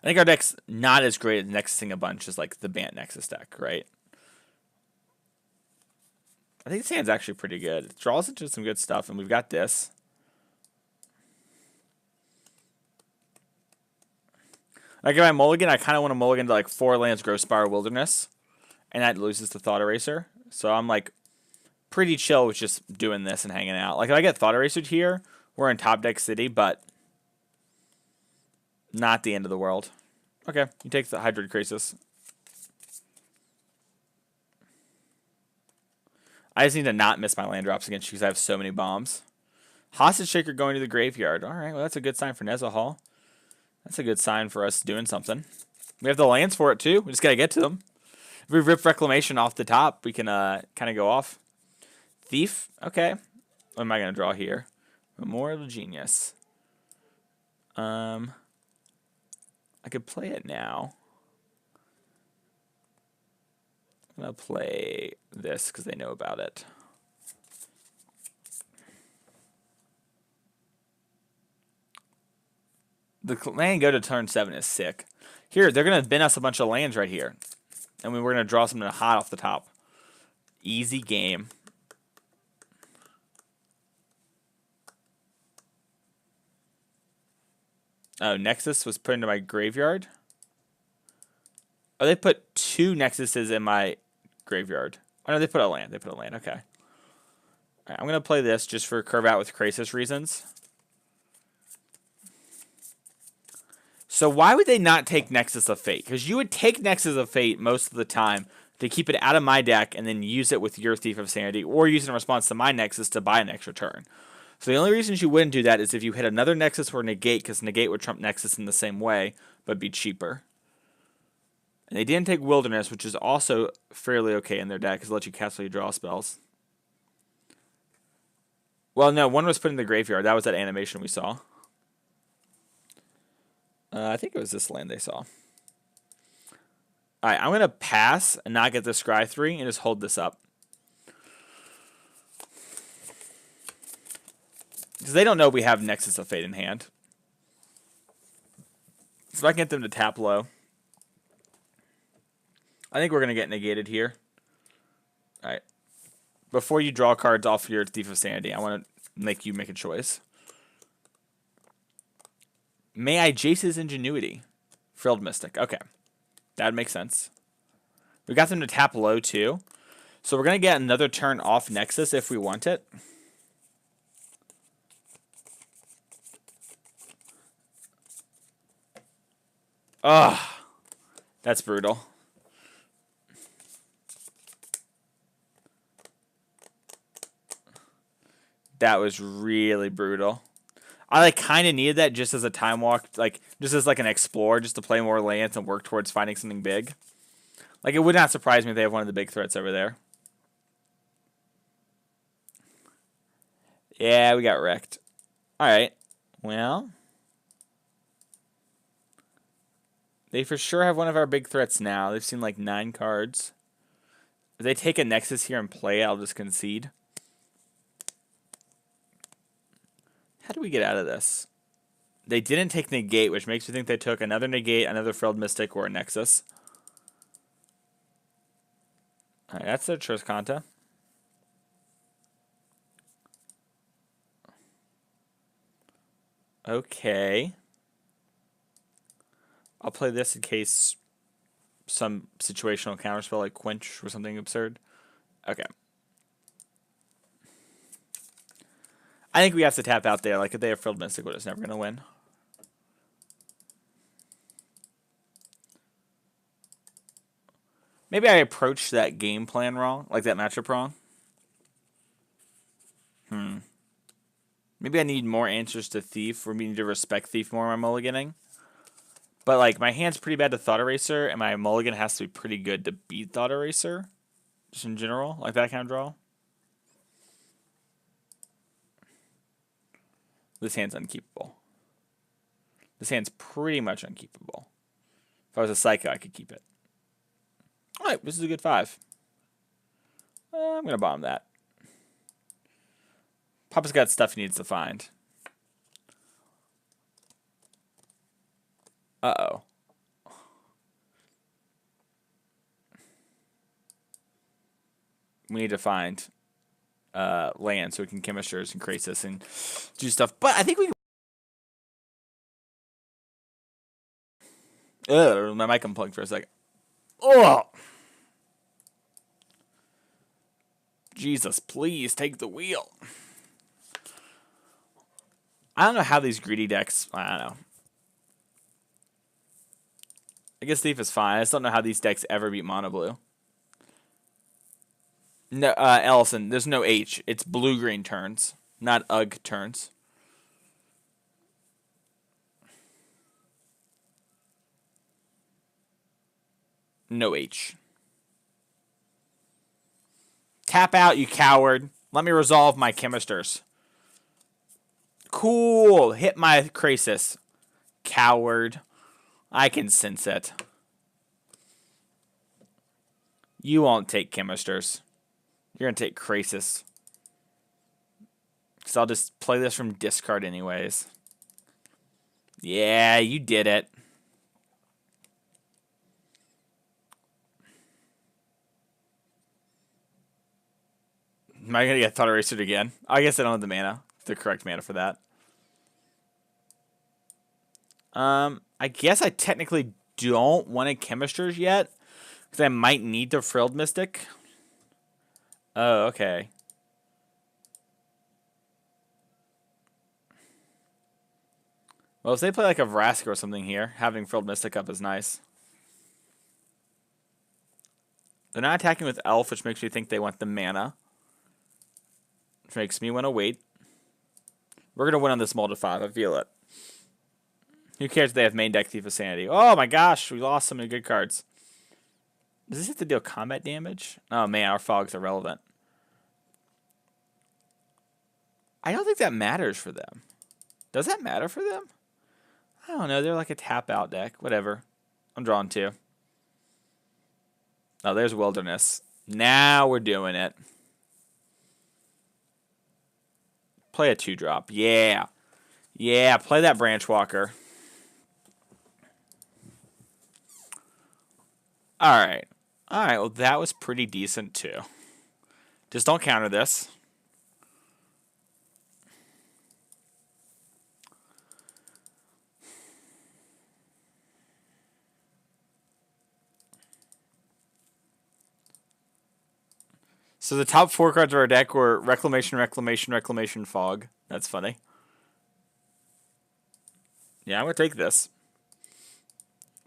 I think our deck's not as great at Nexusing a bunch as the Bant Nexus deck, right? I think this hand's actually pretty good. It draws into some good stuff, and we've got this. If I mulligan, I kind of want to mulligan to 4 lands, Growth Spire, Wilderness, and that loses to Thought Eraser. So I'm pretty chill with just doing this and hanging out. If I get Thought Eraser here, we're in top deck city, but not the end of the world. Okay, you take the Hydroid Krasis. I just need to not miss my land drops against you because I have so many bombs. Hostage Shaker going to the graveyard. All right, well that's a good sign for Nezahal. That's a good sign for us doing something. We have the lands for it, too. We just got to get to them. If we rip Reclamation off the top, we can kind of go off. Thief. Okay. What am I going to draw here? Immortal Genius. I could play it now. I'm going to play this because they know about it. The land go to turn 7 is sick. Here, they're going to bin us a bunch of lands right here. And we're going to draw something hot off the top. Easy game. Oh, Nexus was put into my graveyard? Oh, they put 2 Nexuses in my graveyard. Oh, no, they put a land. They put a land. Okay. All right, I'm going to play this just for curve out with Krasis reasons. So why would they not take Nexus of Fate? Because you would take Nexus of Fate most of the time to keep it out of my deck and then use it with your Thief of Sanity or use it in response to my Nexus to buy an extra turn. So the only reasons you wouldn't do that is if you hit another Nexus or Negate, because Negate would trump Nexus in the same way, but be cheaper. And they didn't take Wilderness, which is also fairly okay in their deck, because it lets you cast while you draw spells. Well, no, one was put in the graveyard. That was that animation we saw. I think it was this land they saw. Alright, I'm going to pass and not get the Scry 3 and just hold this up. Because they don't know we have Nexus of Fate in hand. So if I can get them to tap low. I think we're going to get negated here. Alright. Before you draw cards off your Thief of Sanity, I want to make you make a choice. May I Jace's Ingenuity? Frilled Mystic. Okay. That makes sense. We got them to tap low too. So we're going to get another turn off Nexus if we want it. Ugh. That's brutal. That was really brutal. I like kind of needed that just as a time walk, like just as like an explorer, just to play more lands and work towards finding something big. Like it would not surprise me if they have one of the big threats over there. Yeah, we got wrecked. All right. Well, they for sure have one of our big threats now. They've seen like 9 cards. If they take a Nexus here and play, I'll just concede. How do we get out of this? They didn't take Negate, which makes me think they took another Negate, another Frilled Mystic, or a Nexus. Alright, that's their Azcanta. Okay. I'll play this in case some situational counterspell like Quench or something absurd. Okay. I think we have to tap out there. Like, if they have Frilled Mystic, we're just never going to win. Maybe I approached that game plan wrong, like that matchup wrong. Maybe I need more answers to Thief, or we need to respect Thief more in my mulliganing. But, like, my hand's pretty bad to Thought Eraser, and my mulligan has to be pretty good to beat Thought Eraser. Just in general, like that kind of draw. This hand's unkeepable. This hand's pretty much unkeepable. If I was a Psycho, I could keep it. Alright, this is a good 5. I'm going to bomb that. Papa's got stuff he needs to find. Uh-oh. We need to find land so we can Chemisters and Krasis and do stuff. But I think we... Ugh, my mic unplugged for a second. Oh! Jesus, please take the wheel. I don't know how these greedy decks... I don't know. I guess Thief is fine. I just don't know how these decks ever beat Mono Blue. No, Ellison, there's no H. It's blue-green turns, not UG turns. No H. Tap out, you coward. Let me resolve my Chemisters. Cool. Hit my Krasis. Coward. I can sense it. You won't take Chemisters. You're going to take Krasis. Because I'll just play this from discard anyways. Yeah, you did it. Am I going to get Thought Erasered again? I guess I don't have the mana. The correct mana for that. I guess I technically don't want a Chemisters yet. Because I might need the Frilled Mystic. Oh, okay. Well, if they play like a Vraska or something here, having Frilled Mystic up is nice. They're not attacking with Elf, which makes me think they want the mana. Which makes me want to wait. We're going to win on this Molded 5. I feel it. Who cares if they have main deck Thief of Sanity? Oh my gosh, we lost so many good cards. Does this have to deal combat damage? Oh man, our Fog's irrelevant. I don't think that matters for them. Does that matter for them? I don't know. They're like a tap-out deck. Whatever. I'm drawing 2. Oh, there's Wilderness. Now we're doing it. Play a 2-drop. Yeah. Yeah, play that Branch Walker. Alright. Alright, well that was pretty decent too. Just don't counter this. So the top 4 cards of our deck were Reclamation, Reclamation, Reclamation, Fog. That's funny. Yeah, I'm going to take this.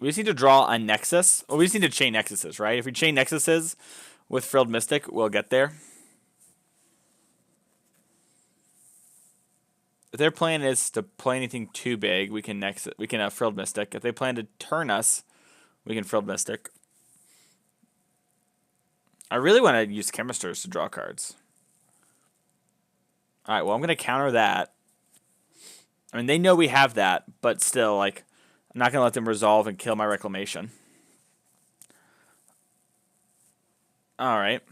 We just need to draw a Nexus. Well, we just need to chain Nexuses, right? If we chain Nexuses with Frilled Mystic, we'll get there. If their plan is to play anything too big, we can Nexus. We can Frilled Mystic. If they plan to turn us, we can Frilled Mystic. I really want to use Chemisters to draw cards. All right, well, I'm going to counter that. I mean, they know we have that, but still, like, I'm not going to let them resolve and kill my Reclamation. All right.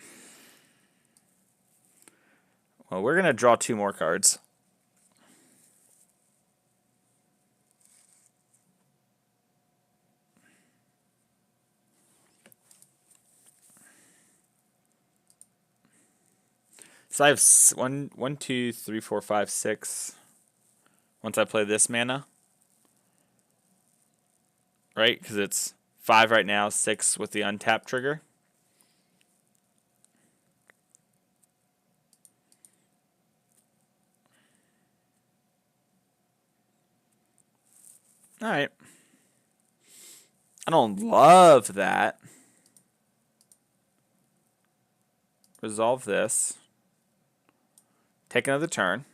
Well, we're going to draw 2 more cards. So I have 1, 2, 3, 4, 5, 6. Once I play this mana. Right? Because it's 5 right now, 6 with the untap trigger. Alright. I don't love that. Resolve this. Take another turn.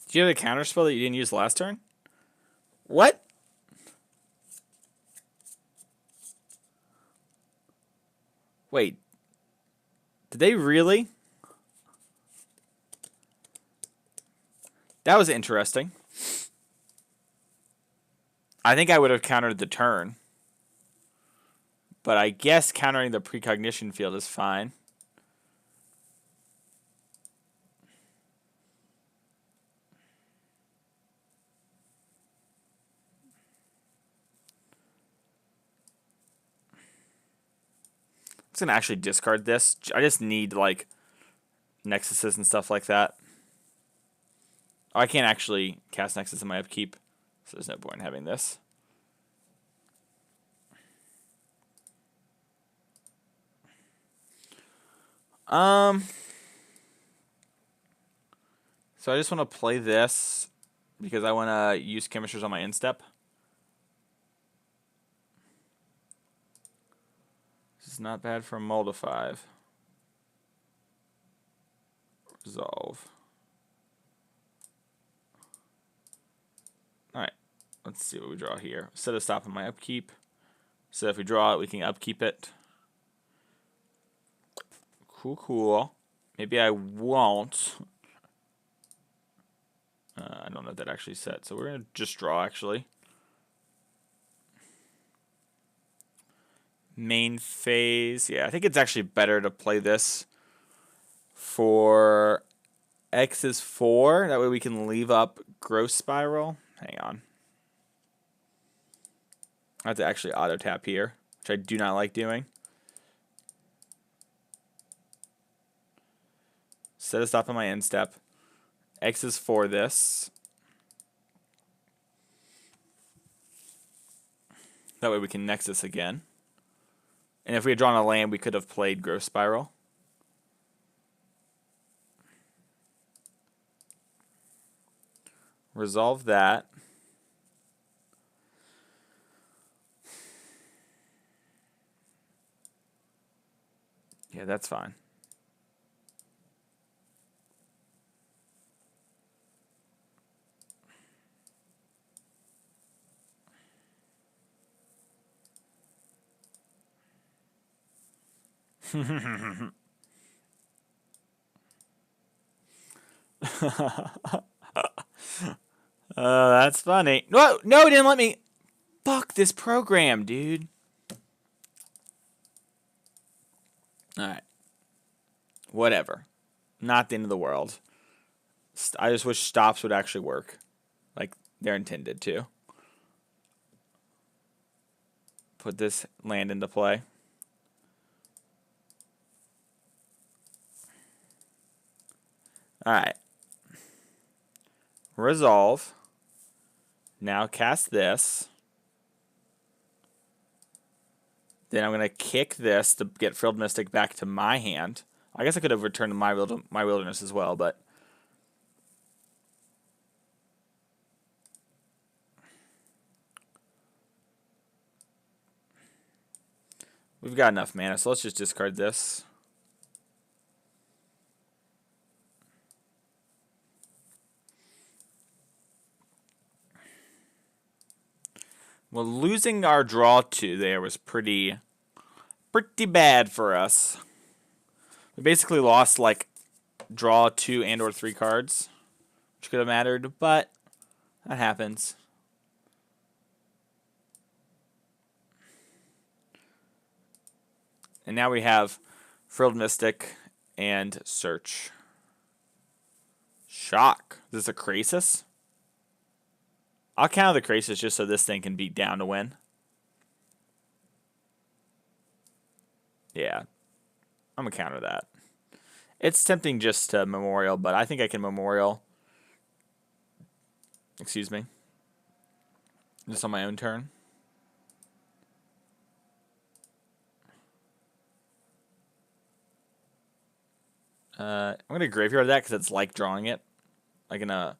Do you have a counter spell that you didn't use last turn? What? Wait. Did they really? That was interesting. I think I would have countered the turn. But I guess countering the precognition field is fine. I'm just going to actually discard this. I just need, like, Nexuses and stuff like that. Oh, I can't actually cast Nexus in my upkeep, so there's no point in having this. So I just want to play this because I want to use Chemisters on my instep. This is not bad for a Mold of 5. Resolve. Alright, let's see what we draw here. Instead of stopping my upkeep, so if we draw it, we can upkeep it. Cool, cool. Maybe I won't. I don't know if that actually set, so we're going to just draw, actually. Main phase. Yeah, I think it's actually better to play this for X is 4. That way we can leave up Growth Spiral. Hang on. I have to actually auto tap here, which I do not like doing. Set a stop on my end step. X is 4 this. That way we can Nexus again. And if we had drawn a land, we could have played Growth Spiral. Resolve that. Yeah, that's fine. That's funny. No, no, it didn't let me. Fuck this program, dude. Alright. Whatever. Not the end of the world. I just wish stops would actually work. Like they're intended to. Put this land into play. Alright. Resolve. Now cast this. Then I'm going to kick this to get Frilled Mystic back to my hand. I guess I could have returned my Wilderness as well, but... we've got enough mana, so let's just discard this. Well, losing our draw 2 there was pretty bad for us. We basically lost, like, draw 2 and or 3 cards, which could have mattered, but that happens. And now we have Frilled Mystic and Search. Shock. Is this a Krasis? I'll counter the Krasis just so this thing can be down to win. Yeah. I'm going to counter that. It's tempting just to Memorial, but I think I can Memorial. Excuse me. Just on my own turn. I'm going to graveyard that because it's like drawing it. Like in a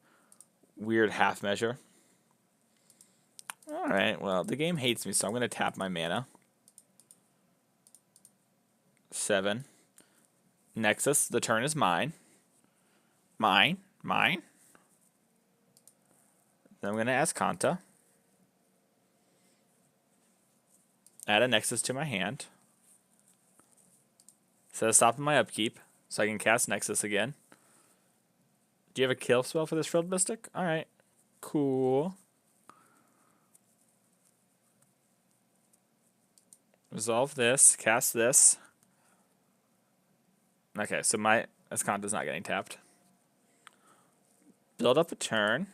weird half measure. Alright, well, the game hates me, so I'm going to tap my mana. 7. Nexus, the turn is mine. Mine. Then I'm going to Azcanta. Add a Nexus to my hand. Instead of stopping my upkeep, so I can cast Nexus again. Do you have a kill spell for this Frilled Mystic? Alright. Cool. Resolve this. Cast this. Okay, so my Azcanta's not getting tapped. Build up a turn.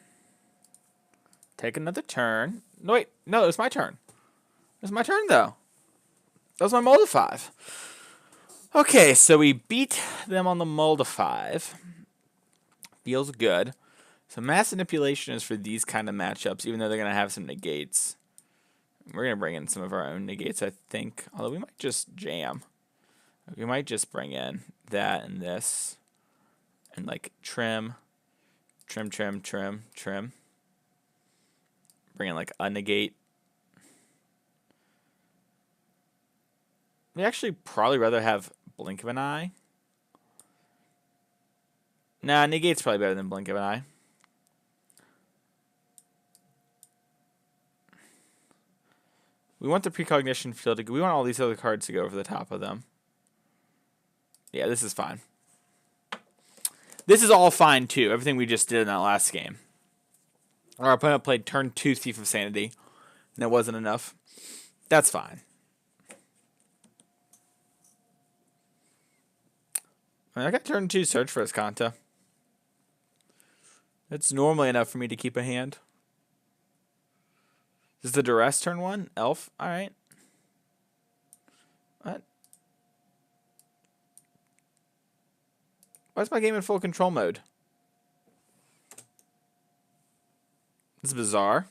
Take another turn. No, wait. No, it was my turn. It was my turn, though. That was my Mold of 5. Okay, so we beat them on the Mold of 5. Feels good. So Mass Manipulation is for these kind of matchups, even though they're going to have some negates. We're going to bring in some of our own negates, I think. Although we might just jam. We might just bring in that and this. And like trim. Bring in like a negate. We actually probably rather have Blink of an Eye. Nah, negate's probably better than Blink of an Eye. We want the Precognition field to... we want all these other cards to go over the top of them. Yeah, this is fine. This is all fine, too. Everything we just did in that last game. Our opponent played turn 2 Thief of Sanity, and it wasn't enough. That's fine. I got turn 2 Search for Azcanta. It's normally enough for me to keep a hand. Is the Duress turn 1? Elf? Alright. What? Why is my game in full control mode? This is bizarre.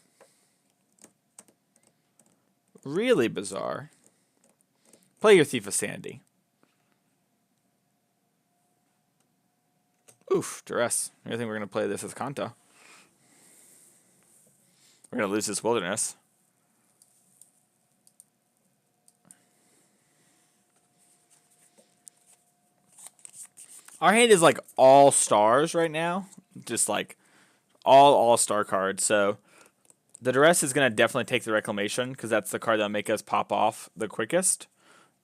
Really bizarre. Play your Thief of Sanity. Oof, Duress. I think we're going to play this as Azcanta. We're going to lose this Wilderness. Our hand is like all stars right now. Just like all-star cards. So the Duress is going to definitely take the Reclamation because that's the card that'll make us pop off the quickest.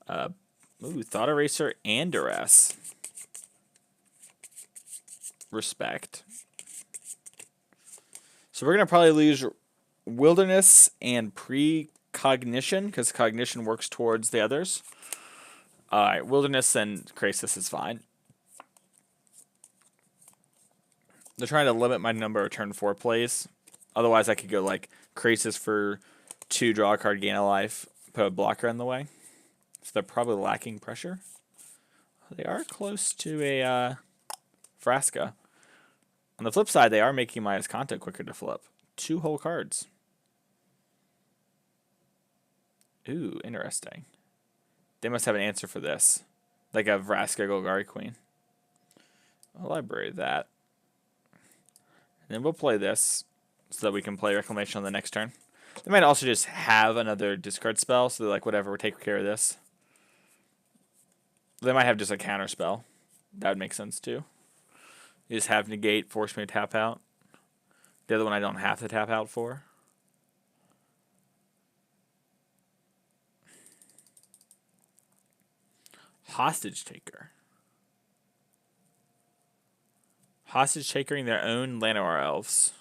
Thought Eraser and Duress. Respect. So we're going to probably lose Wilderness and Precognition because Cognition works towards the others. Alright, Wilderness and Krasis is fine. They're trying to limit my number of turn 4 plays. Otherwise, I could go like Krasis for 2, draw a card, gain a life, put a blocker in the way. So they're probably lacking pressure. They are close to a Frasca. On the flip side, they are making my Azcanta quicker to flip. 2 whole cards. Ooh, interesting. They must have an answer for this. Like a Vraska Golgari Queen. I'll library that. And then we'll play this so that we can play Reclamation on the next turn. They might also just have another discard spell, so they're like, whatever, we'll take care of this. They might have just a counter spell. That would make sense too. You just have Negate, force me to tap out. The other one I don't have to tap out for. Hostage Taker. Hostage Takering their own Llanowar elves.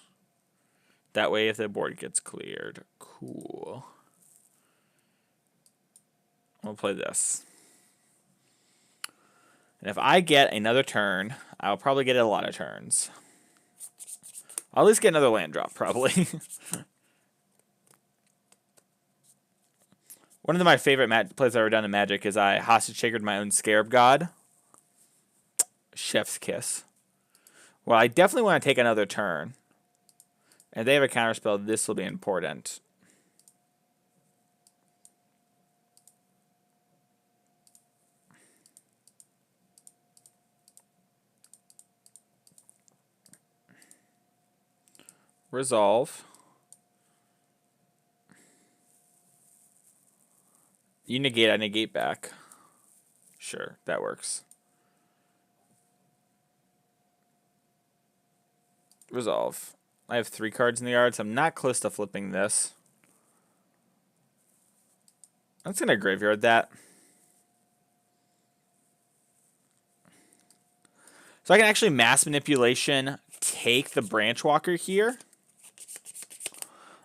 That way if the board gets cleared. Cool. We'll play this. And if I get another turn, I'll probably get a lot of turns. I'll at least get another land drop, probably. One of my favorite plays I've ever done in Magic is I hostage takered my own Scarab God. Chef's kiss. Well, I definitely want to take another turn. And if they have a counterspell, this will be important. Resolve. You negate, I negate back. Sure, that works. Resolve. I have 3 cards in the yard, so I'm not close to flipping this. I'm just going to graveyard that. So I can actually mass manipulation take the Branch Walker here.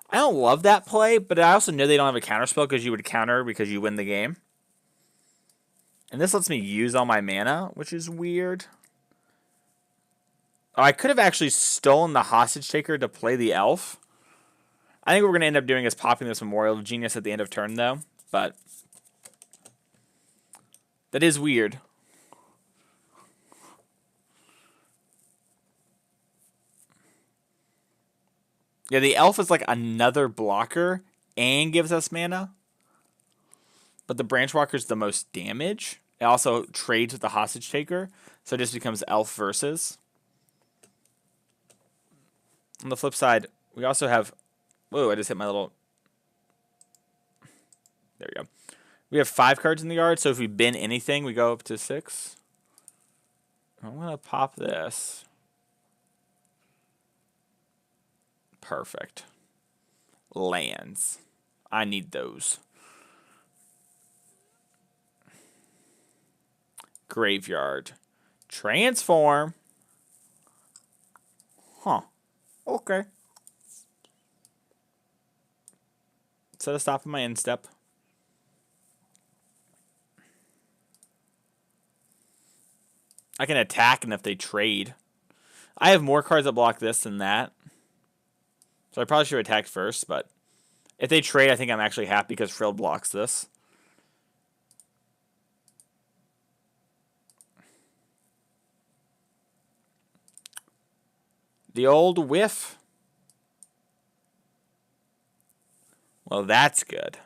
I don't love that play, but I also know they don't have a counterspell because you would counter because you win the game. And this lets me use all my mana, which is weird. Oh, I could have actually stolen the Hostage Taker to play the Elf. I think what we're going to end up doing is popping this Memorial of Genius at the end of turn, though. But that is weird. Yeah, the Elf is like another blocker and gives us mana. But the Branch Walker is the most damage. It also trades with the Hostage Taker. So it just becomes Elf versus. On the flip side, we also have... Whoa, I just hit my little... There we go. We have 5 cards in the yard, so if we bin anything, we go up to 6. I'm going to pop this. Perfect. Lands. I need those. Graveyard. Transform. Huh. Okay. Set a stop on my end step. I can attack, and if they trade. I have more cards that block this than that. So I probably should have attacked first, but if they trade, I think I'm actually happy because Frilled blocks this. The old whiff. Well, that's good.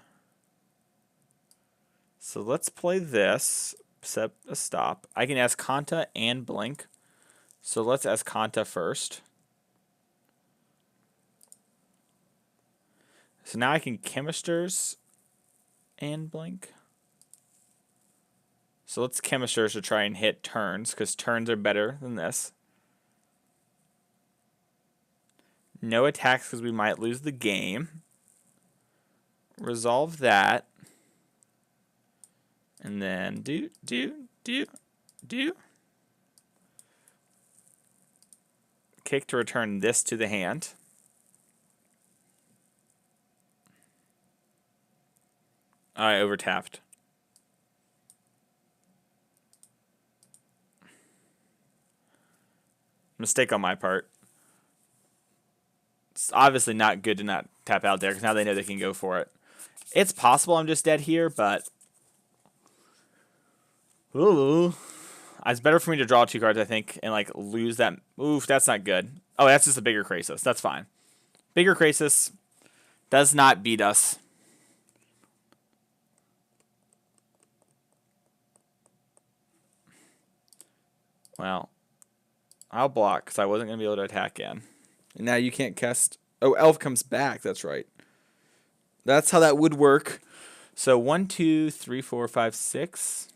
So let's play this. Set a stop. I can Azcanta and blink. So let's Azcanta first. So now I can Chemisters and blink. So let's Chemisters to try and hit turns, because turns are better than this. No attacks because we might lose the game. Resolve that. And then do. Kick to return this to the hand. I overtapped. Mistake on my part. It's obviously not good to not tap out there because now they know they can go for it. It's possible I'm just dead here, but... Ooh. It's better for me to draw 2 cards, I think, and like lose that. Oof, that's not good. Oh, that's just a bigger Krasis. That's fine. Bigger Krasis does not beat us. Well, I'll block because I wasn't going to be able to attack again. And now you can't cast... Oh, Elf comes back. That's right. That's how that would work. So 1, 2, 3, 4, 5, 6.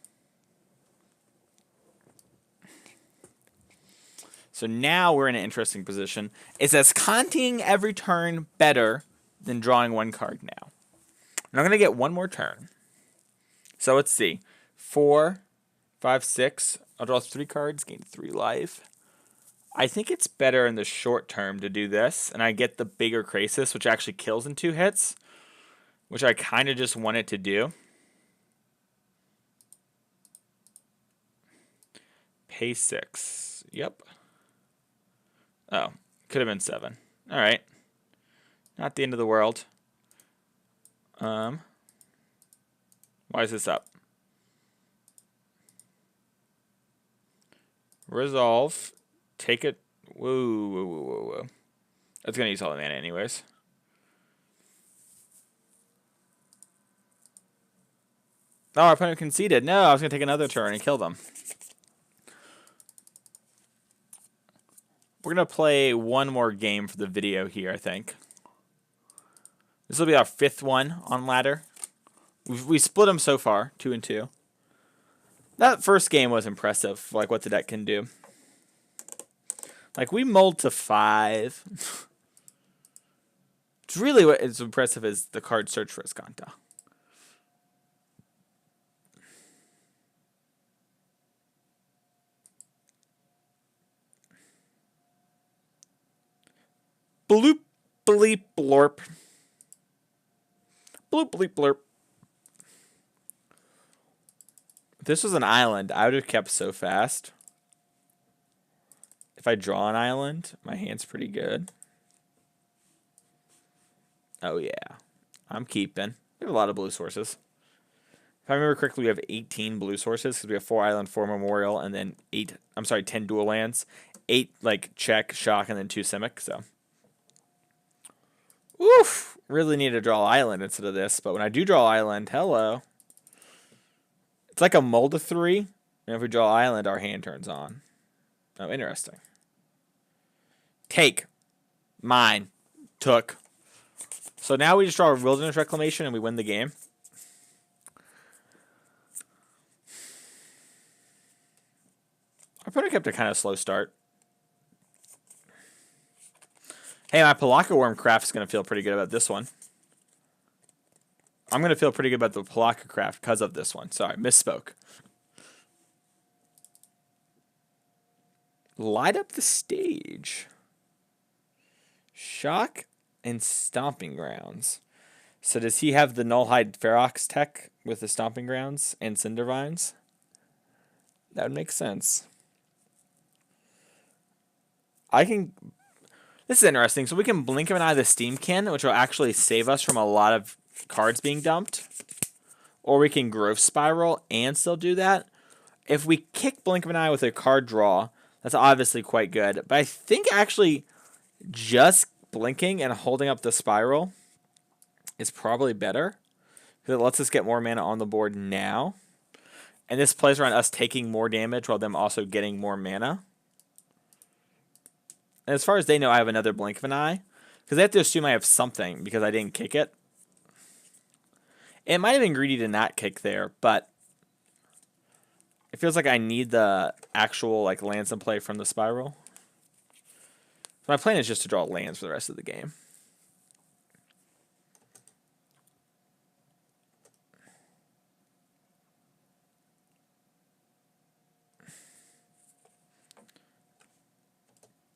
So now we're in an interesting position. It says Azcanting every turn better than drawing 1 card now. And I'm going to get 1 more turn. So let's see. 4, 5, 6. I'll draw 3 cards, gain 3 life. I think it's better in the short term to do this. And I get the bigger Krasis, which actually kills in 2 hits. Which I kind of just wanted to do. Pay 6. Yep. Oh, could have been 7. All right. Not the end of the world. Why is this up? Resolve. Take it. Whoa, whoa, whoa, whoa, whoa. That's going to use all the mana anyways. Oh, our opponent conceded. No, I was going to take another turn and kill them. We're going to play one more game for the video here, I think. This will be our 5th one on ladder. We split them so far, 2 and 2. That first game was impressive, like what the deck can do. Like, we mulled to 5. It's really what is impressive is the card search for Azcanta. Bloop, bleep, blorp. Bloop, bleep, blurp. If this was an island, I would have kept so fast. If I draw an island, my hand's pretty good. Oh, yeah. I'm keeping. We have a lot of blue sources. If I remember correctly, we have 18 blue sources because we have 4 island, 4 memorial, and then 10 dual lands. 8, like, check, shock, and then 2 Simic, so. Oof! Really need to draw island instead of this, but when I do draw island, hello. It's like a mull to 3, and if we draw island, our hand turns on. Oh, interesting. Take. Mine. Took. So now we just draw a Wilderness Reclamation and we win the game. Our opponent kept a kind of slow start. Hey, my Pelakka Wurm craft is going to feel pretty good about this one. I'm going to feel pretty good about the Pelakka craft because of this one. Sorry, misspoke. Light up the stage. Shock and Stomping Grounds. So does he have the Nullhide Ferox tech with the Stomping Grounds and Cindervines? That would make sense. This is interesting. So we can blink of an eye the Steamkin, which will actually save us from a lot of cards being dumped. Or we can Growth Spiral and still do that. If we kick blink of an eye with a card draw, that's obviously quite good. But I think actually just blinking and holding up the spiral is probably better. Because it lets us get more mana on the board now. And this plays around us taking more damage while them also getting more mana. And as far as they know, I have another blink of an eye. Because they have to assume I have something because I didn't kick it. It might have been greedy to not kick there, but it feels like I need the actual like lands in play from the spiral. So my plan is just to draw lands for the rest of the game.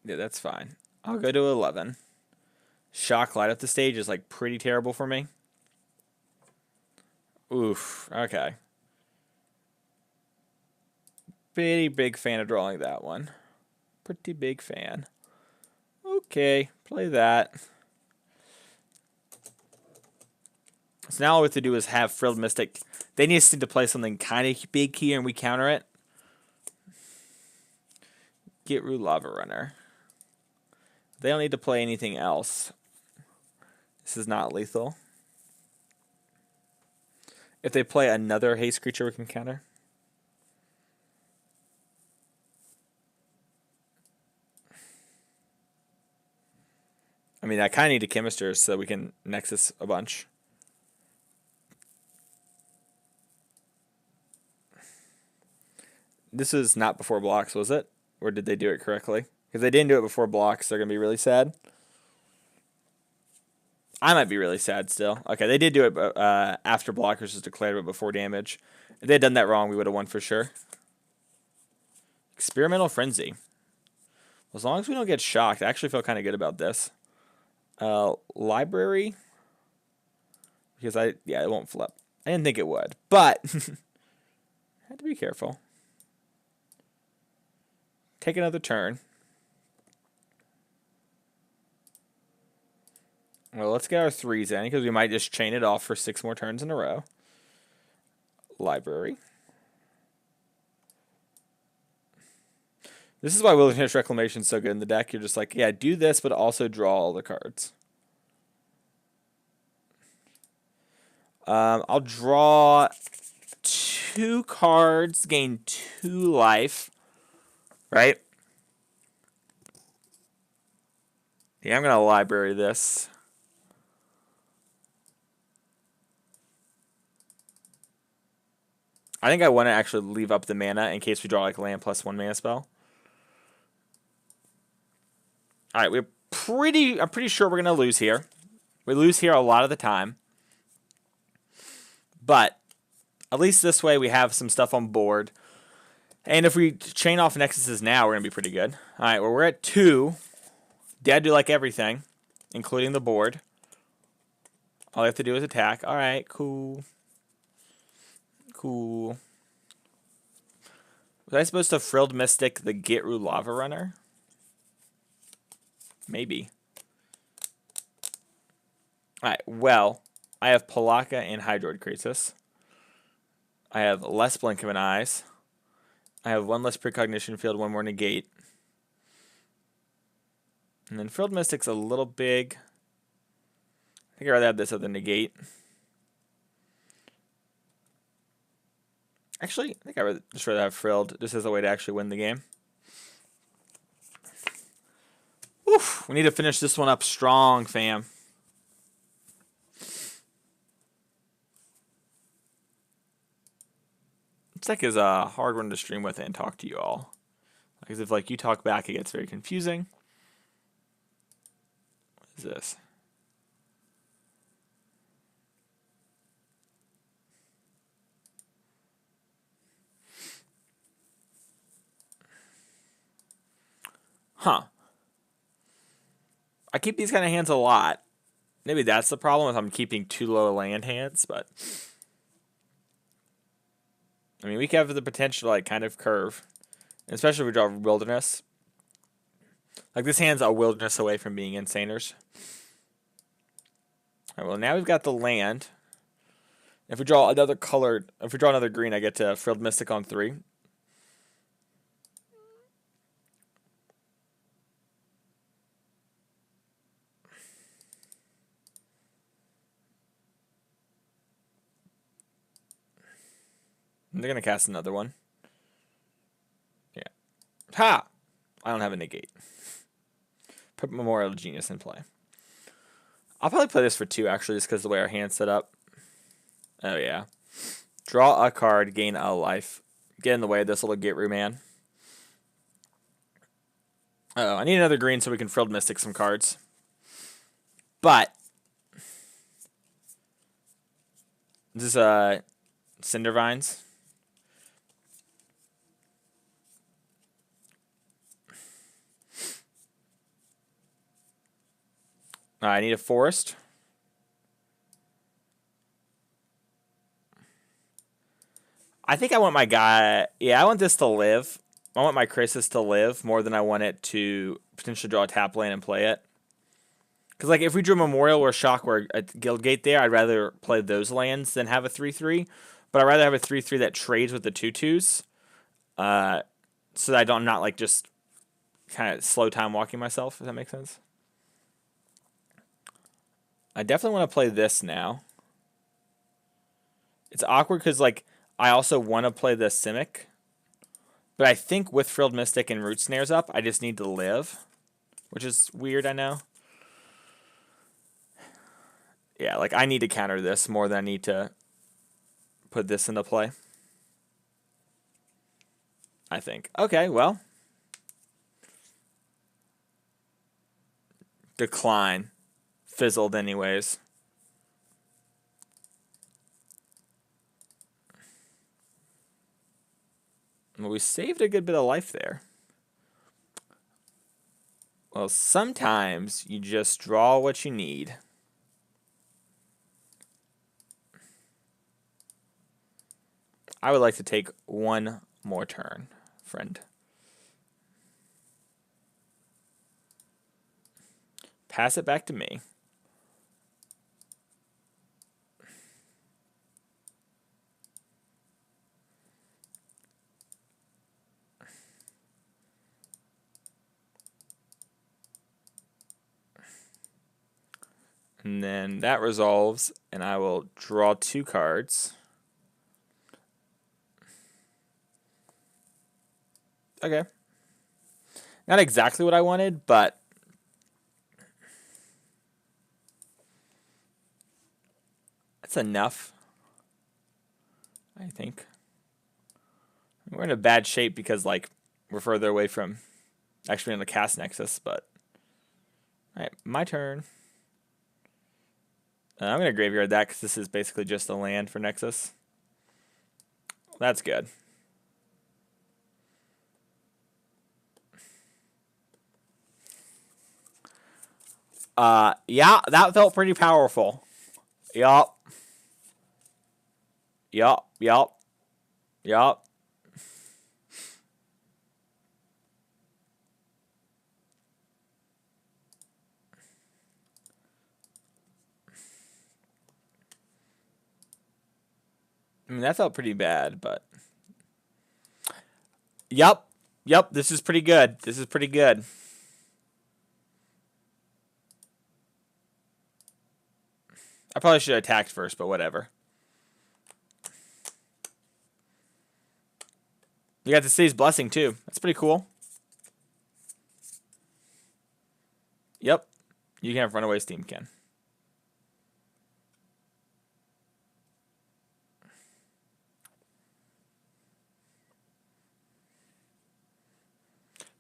Yeah, that's fine. I'll go to 11. Shock light up the stage is like pretty terrible for me. Oof. Okay. Pretty big fan of drawing that one. Pretty big fan. Okay, play that. So now all we have to do is have Frilled Mystic. They need to play something kind of big here and we counter it. Get Root Lava Runner. They don't need to play anything else. This is not lethal. If they play another haste creature we can counter. I mean, I kind of need a Chemister so we can Nexus a bunch. This is not before blocks, was it? Or did they do it correctly? If they didn't do it before blocks, they're going to be really sad. I might be really sad still. Okay, they did do it after blockers was declared, but before damage. If they had done that wrong, we would have won for sure. Experimental Frenzy. As long as we don't get shocked, I actually feel kind of good about this. Library. Because it won't flip. I didn't think it would, but had to be careful. Take another turn. Well, let's get our 3s in, because we might just chain it off for 6 more turns in a row. Library. This is why Wilderness Reclamation is so good in the deck. You're just like, yeah, do this, but also draw all the cards. I'll draw 2 cards, gain 2 life. Right? Yeah, I'm going to library this. I think I want to actually leave up the mana in case we draw like a land plus 1 mana spell. Alright, I'm pretty sure we're going to lose here. We lose here a lot of the time. But at least this way we have some stuff on board. And if we chain off Nexuses now, we're going to be pretty good. Alright, well, we're at 2. Dead to like everything, including the board. All I have to do is attack. Alright, cool. Cool. Was I supposed to Frilled Mystic the Gitroo Lava Runner? Maybe. Alright, well, I have Pelakka and Hydroid Krasis. I have less Blink of an Eyes. I have 1 less Precognition Field, 1 more Negate. And then Frilled Mystic's a little big. I think I'd rather have this other Negate. Actually, I think I'd just rather have Frilled, just as a way to actually win the game. Oof, we need to finish this one up strong, fam. This deck is a hard one to stream with and talk to you all. Because if like you talk back, it gets very confusing. What is this? Huh. I keep these kind of hands a lot. Maybe that's the problem if I'm keeping too low land hands, but I mean, we could have the potential to like kind of curve, especially if we draw Wilderness. Like this hand's a Wilderness away from being Insaners. All right, well, now we've got the land. If we draw another colored, if we draw another green, I get to Frilled Mystic on 3. They're going to cast another one. Yeah. Ha! I don't have a Negate. Put Memorial Genius in play. I'll probably play this for 2, actually, just because of the way our hand's set up. Oh, yeah. Draw a card, gain a life. Get in the way of this little Gitroo man. Uh-oh, I need another green so we can Frilled Mystic some cards. But this is Cinder Vines. I need a forest. I think I want my guy. Yeah, I want this to live. I want my Krasis to live more than I want it to potentially draw a tap land and play it. Because like if we drew Memorial or Shock or a Guildgate there, I'd rather play those lands than have a 3/3. But I'd rather have a 3/3 that trades with the 2/2s. So that I'm not like just kind of slow time walking myself, if that makes sense. I definitely want to play this now. It's awkward because like I also want to play the Simic. But I think with Frilled Mystic and Root Snares up, I just need to live. Which is weird, I know. Yeah, like I need to counter this more than I need to put this into play. I think. Okay, well. Decline. Fizzled anyways. Well, we saved a good bit of life there. Well, sometimes you just draw what you need. I would like to take one more turn, friend. Pass it back to me. And then that resolves, and I will draw 2 cards. Okay. Not exactly what I wanted, but that's enough, I think. We're in a bad shape because, like, we're further away from actually in the cast Nexus, but... Alright, my turn. I'm going to graveyard that because this is basically just a land for Nexus. That's good. Yeah, that felt pretty powerful. Yup. Yup, yup. Yup. I mean, that felt pretty bad, but... Yup. Yup, this is pretty good. This is pretty good. I probably should have attacked first, but whatever. You got the city's blessing, too. That's pretty cool. Yep. You can have runaway steam, Ken.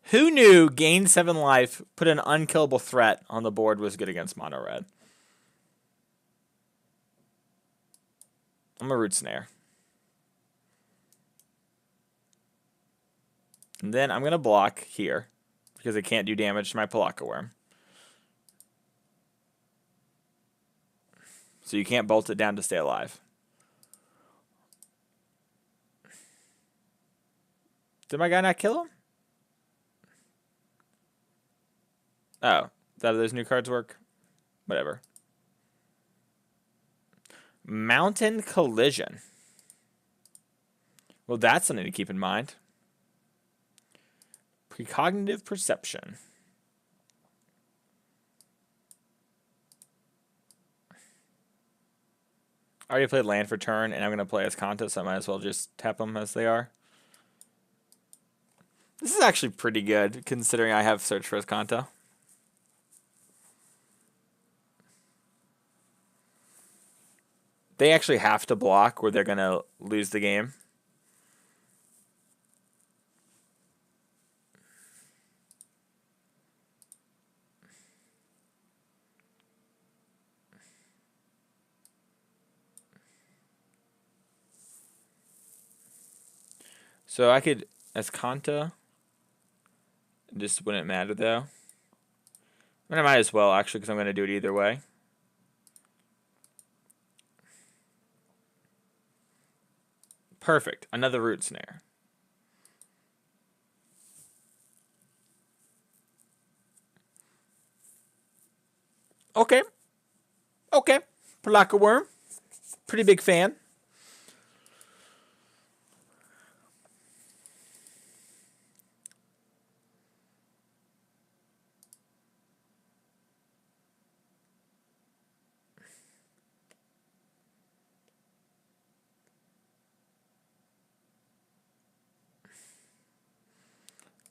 Who knew gain 7 life, put an unkillable threat on the board was good against mono red? I'm a Root Snare. And then I'm going to block here because it can't do damage to my Pelakka Wurm. So you can't bolt it down to stay alive. Did my guy not kill him? Oh, how do those new cards work? Whatever. Mountain Collision. Well, that's something to keep in mind. Precognitive Perception. I already played land for turn, and I'm going to play Azcanta, so I might as well just tap them as they are. This is actually pretty good, considering I have Search for Azcanta. They actually have to block, or they're going to lose the game. So I could Azcanta. It just wouldn't matter, though. And I might as well, actually, because I'm going to do it either way. Perfect. Another Root Snare. Okay. Okay. Pelakka Wurm. Pretty big fan.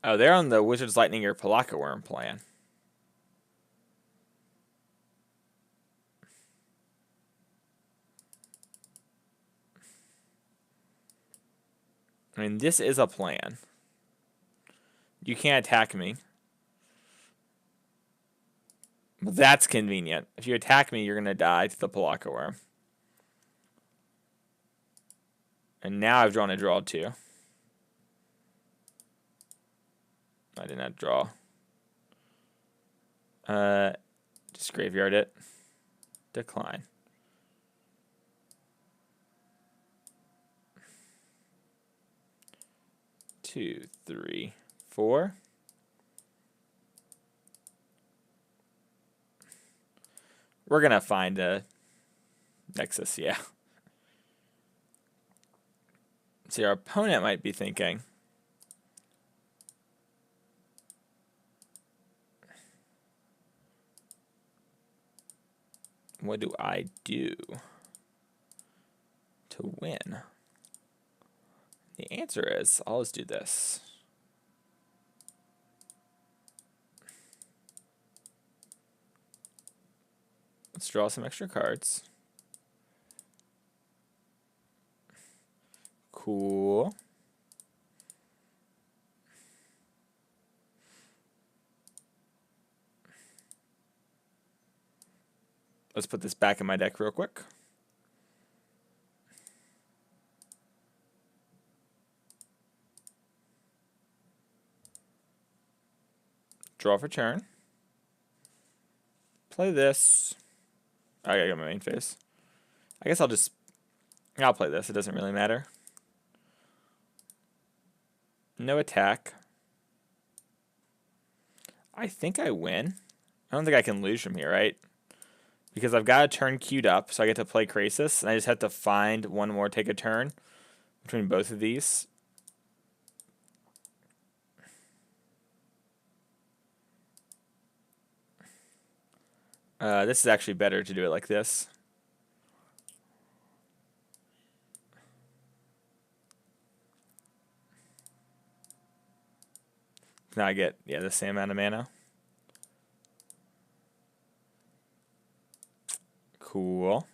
Oh, they're on the Wizard's Lightning or Pelakka Wurm plan. mean, this is a plan. You can't attack me. Well, that's convenient. If you attack me, you're going to die to the Pelakka Wurm. And now I've drawn a draw 2. I did not draw. Just graveyard it. Decline. Two, three, 4. We're going to find a Nexus, yeah. See, our opponent might be thinking, what do I do to win? The answer is, I'll just do this. Let's draw some extra cards. Cool. Let's put this back in my deck real quick. Draw for turn. Play this. I gotta get my main phase. I guess I'll play this. It doesn't really matter. No attack. I think I win. I don't think I can lose from here, right? Because I've got a turn queued up, so I get to play Krasis, and I just have to find one more, take a turn between both of these. This is actually better to do it like this. Now I get, yeah, the same amount of mana. Cool.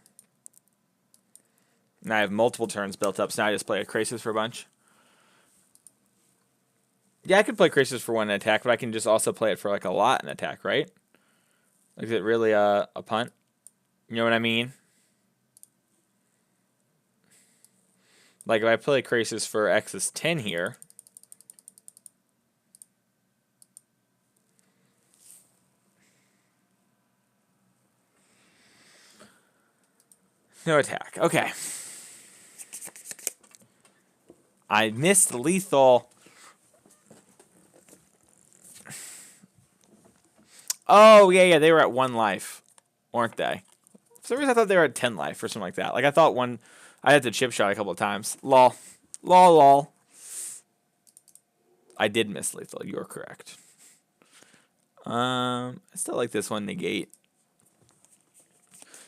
Now I have multiple turns built up, so now I just play a Krasis for a bunch. Yeah, I could play Krasis for 1 attack, but I can just also play it for like a lot in attack, right? Like, is it really a punt? You know what I mean? Like, if I play Krasis for X is 10 here, no attack. Okay. I missed lethal. Oh, yeah, they were at 1 life, weren't they? For some reason, I thought they were at 10 life or something like that. Like, I thought I had to chip shot a couple of times. Lol. Lol, lol. I did miss lethal. You're correct. I still like this one, Negate.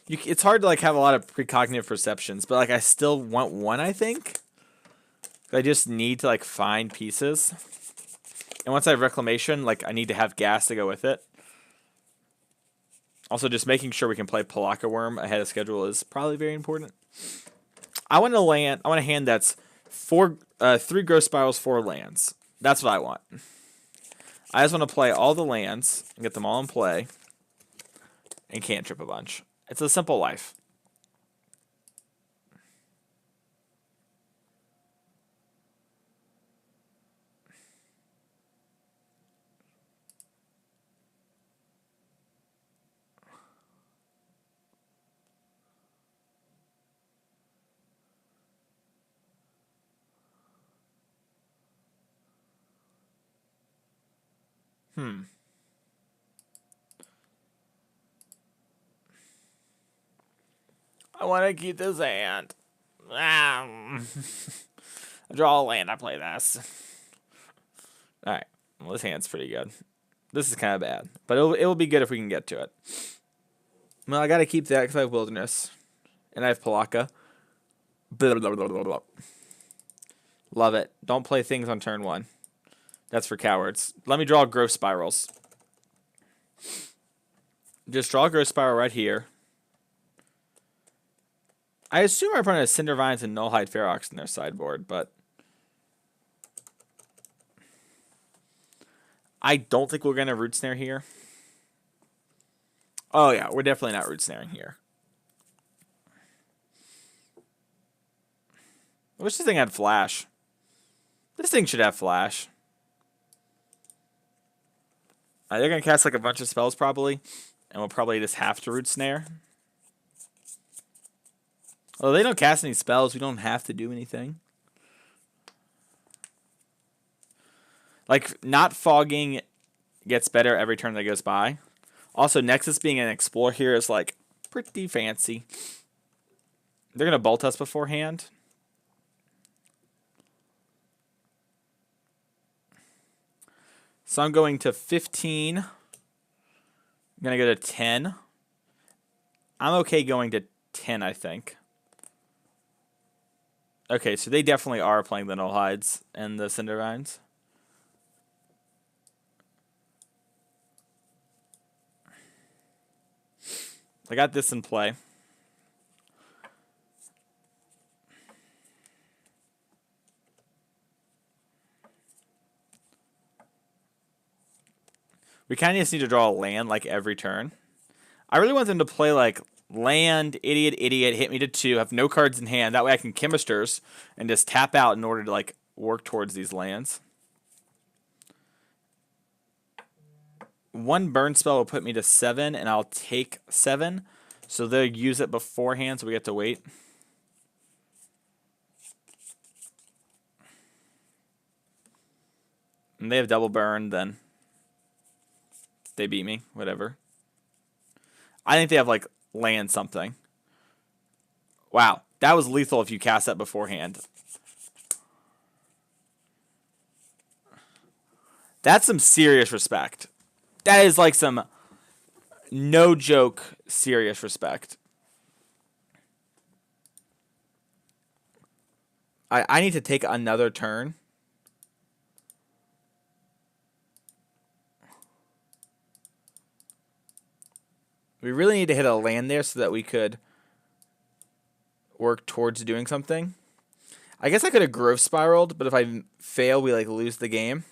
It's hard to, like, have a lot of precognitive perceptions, but, like, I still want 1, I think. I just need to, like, find pieces. And once I have Reclamation, like, I need to have gas to go with it. Also, just making sure we can play Pelakka Wurm ahead of schedule is probably very important. I want a hand that's 3 Growth Spirals, 4 lands. That's what I want. I just want to play all the lands and get them all in play and cantrip a bunch. It's a simple life. I want to keep this hand. I draw a land, I play this. Alright, well, this hand's pretty good. This is kind of bad, but it will be good if we can get to it. Well, I got to keep that because I have Wilderness. And I have Pelakka. Blah, blah, blah, blah, blah. Love it. Don't play things on turn 1. That's for cowards. Let me draw Growth Spirals. Just draw a Growth Spiral right here. I assume our opponent has Cindervines and Nullhide Ferox in their sideboard, but I don't think we're going to Root Snare here. Oh, yeah. We're definitely not Root Snaring here. I wish this thing had Flash. This thing should have Flash. They're going to cast like a bunch of spells probably. And we'll probably just have to Root Snare. Well, they don't cast any spells. We don't have to do anything. Like, not fogging gets better every turn that goes by. Also, Nexus being an Explorer here is, like, pretty fancy. They're going to bolt us beforehand. So I'm going to 15. I'm going to go to 10. I'm okay going to 10, I think. Okay, so they definitely are playing the Null Hides and the Cinder Vines. I got this in play. We kind of just need to draw a land like every turn. I really want them to play like land, idiot, hit me to 2, have no cards in hand. That way I can Chemisters and just tap out in order to like work towards these lands. One burn spell will put me to 7, and I'll take 7. So they'll use it beforehand, so we get to wait. And they have double burn, then they beat me, whatever. I think they have, like, land something. Wow, that was lethal if you cast that beforehand. That's some serious respect. That is like some no joke serious respect. I need to take another turn. We really need to hit a land there so that we could work towards doing something. I guess I could have growth spiraled, but if I fail, we like lose the game.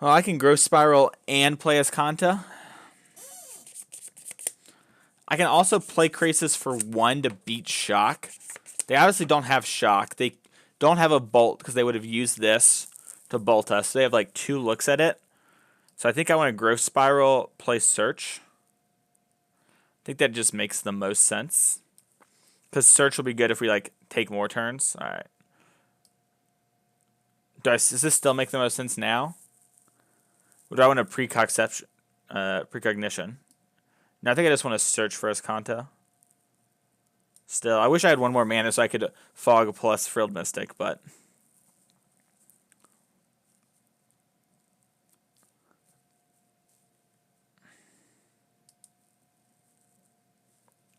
Well, I can growth spiral and play Azcanta. I can also play Krasis for 1 to beat Shock. They obviously don't have Shock. They don't have a Bolt because they would have used this to bolt us. So they have like 2 looks at it. So I think I want to growth spiral, play Search. I think that just makes the most sense. Because Search will be good if we like take more turns. All right. Does this still make the most sense now? Or do I want a precognition? No, I think I just want to search for Azcanta. Still, I wish I had 1 more mana so I could fog plus Frilled Mystic, but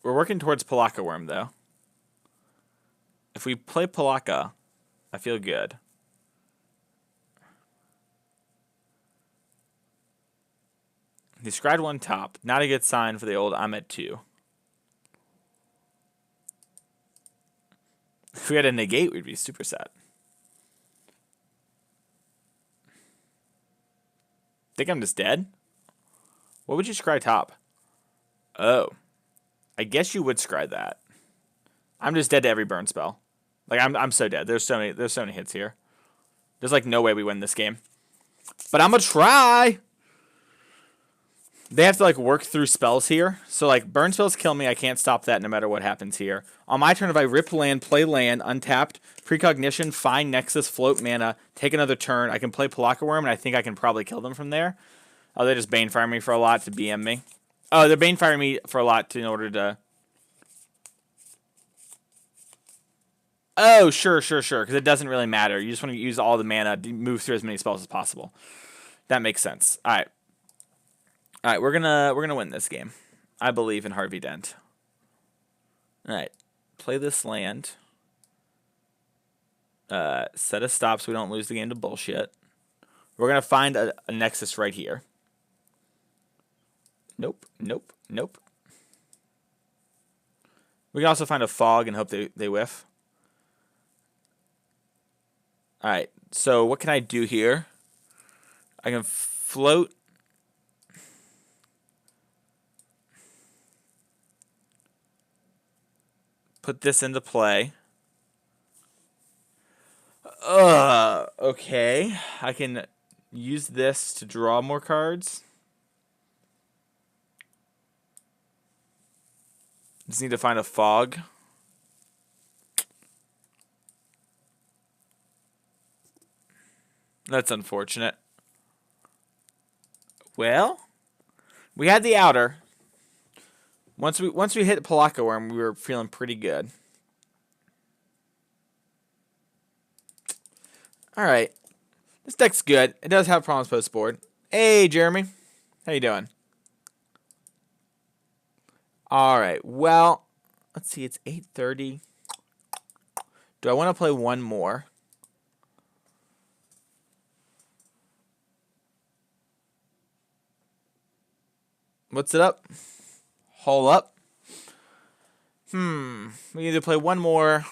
we're working towards Pelakka Wurm, though. If we play Pelakka, I feel good. He scryed 1 top. Not a good sign for the old I'm at 2. If we had a negate, we'd be super sad. Think I'm just dead? What would you scry top? Oh. I guess you would scry that. I'm just dead to every burn spell. Like I'm so dead. There's so many hits here. There's like no way we win this game. But I'm gonna try. They have to like work through spells here. So like burn spells kill me. I can't stop that no matter what happens here. On my turn, if I rip land, play land, untapped, precognition, find Nexus, float mana, take another turn, I can play Pelakka Wurm, and I think I can probably kill them from there. Oh, they just Banefire me for a lot to BM me. Oh, they're Banefire me for a lot in order to... Oh, sure, because it doesn't really matter. You just want to use all the mana to move through as many spells as possible. That makes sense. All right. All right, we're gonna win this game. I believe in Harvey Dent. All right, play this land. Set a stop so we don't lose the game to bullshit. We're gonna find a Nexus right here. Nope. We can also find a fog and hope they whiff. All right, so what can I do here? I can float. Put this into play. Okay. I can use this to draw more cards. Just need to find a fog. That's unfortunate. Well, we had the outer. Once we hit Pelakka Wurm, we were feeling pretty good. All right, this deck's good. It does have problems post board. Hey, Jeremy, how you doing? All right, well, let's see. It's 8:30. Do I want to play one more? What's it up? Hole up. We need to play one more.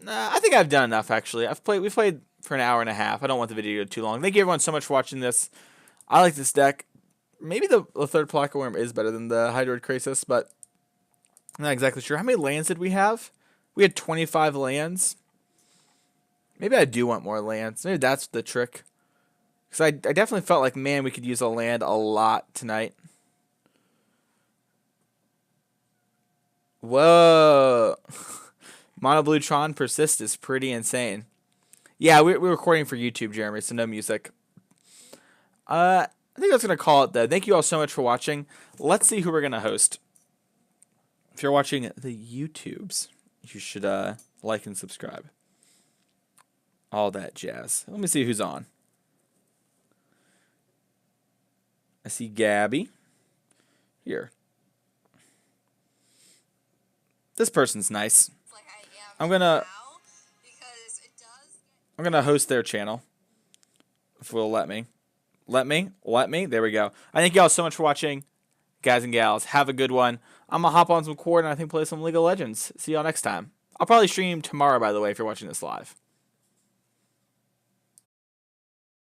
I think I've done enough, actually. We've played for an hour and a half. I don't want the video to go too long. Thank you everyone so much for watching this. I like this deck. Maybe the third Pelakka Wurm is better than the Hydroid Krasis, but I'm not exactly sure. How many lands did we have? We had 25 lands. Maybe I do want more lands. Maybe that's the trick. Because I definitely felt like, man, we could use a land a lot tonight. Whoa. Mono Blue Tron Persist is pretty insane. Yeah, we're recording for YouTube, Jeremy, so no music. I think that's going to call it, though. Thank you all so much for watching. Let's see who we're going to host. If you're watching the YouTubes, you should like and subscribe. All that jazz. Let me see who's on. I see Gabby. Here. This person's nice. I'm gonna host their channel. If we'll let me. Let me. There we go. I thank you all so much for watching. Guys and gals, have a good one. I'm gonna hop on some Cord and I think play some League of Legends. See y'all next time. I'll probably stream tomorrow, by the way, if you're watching this live.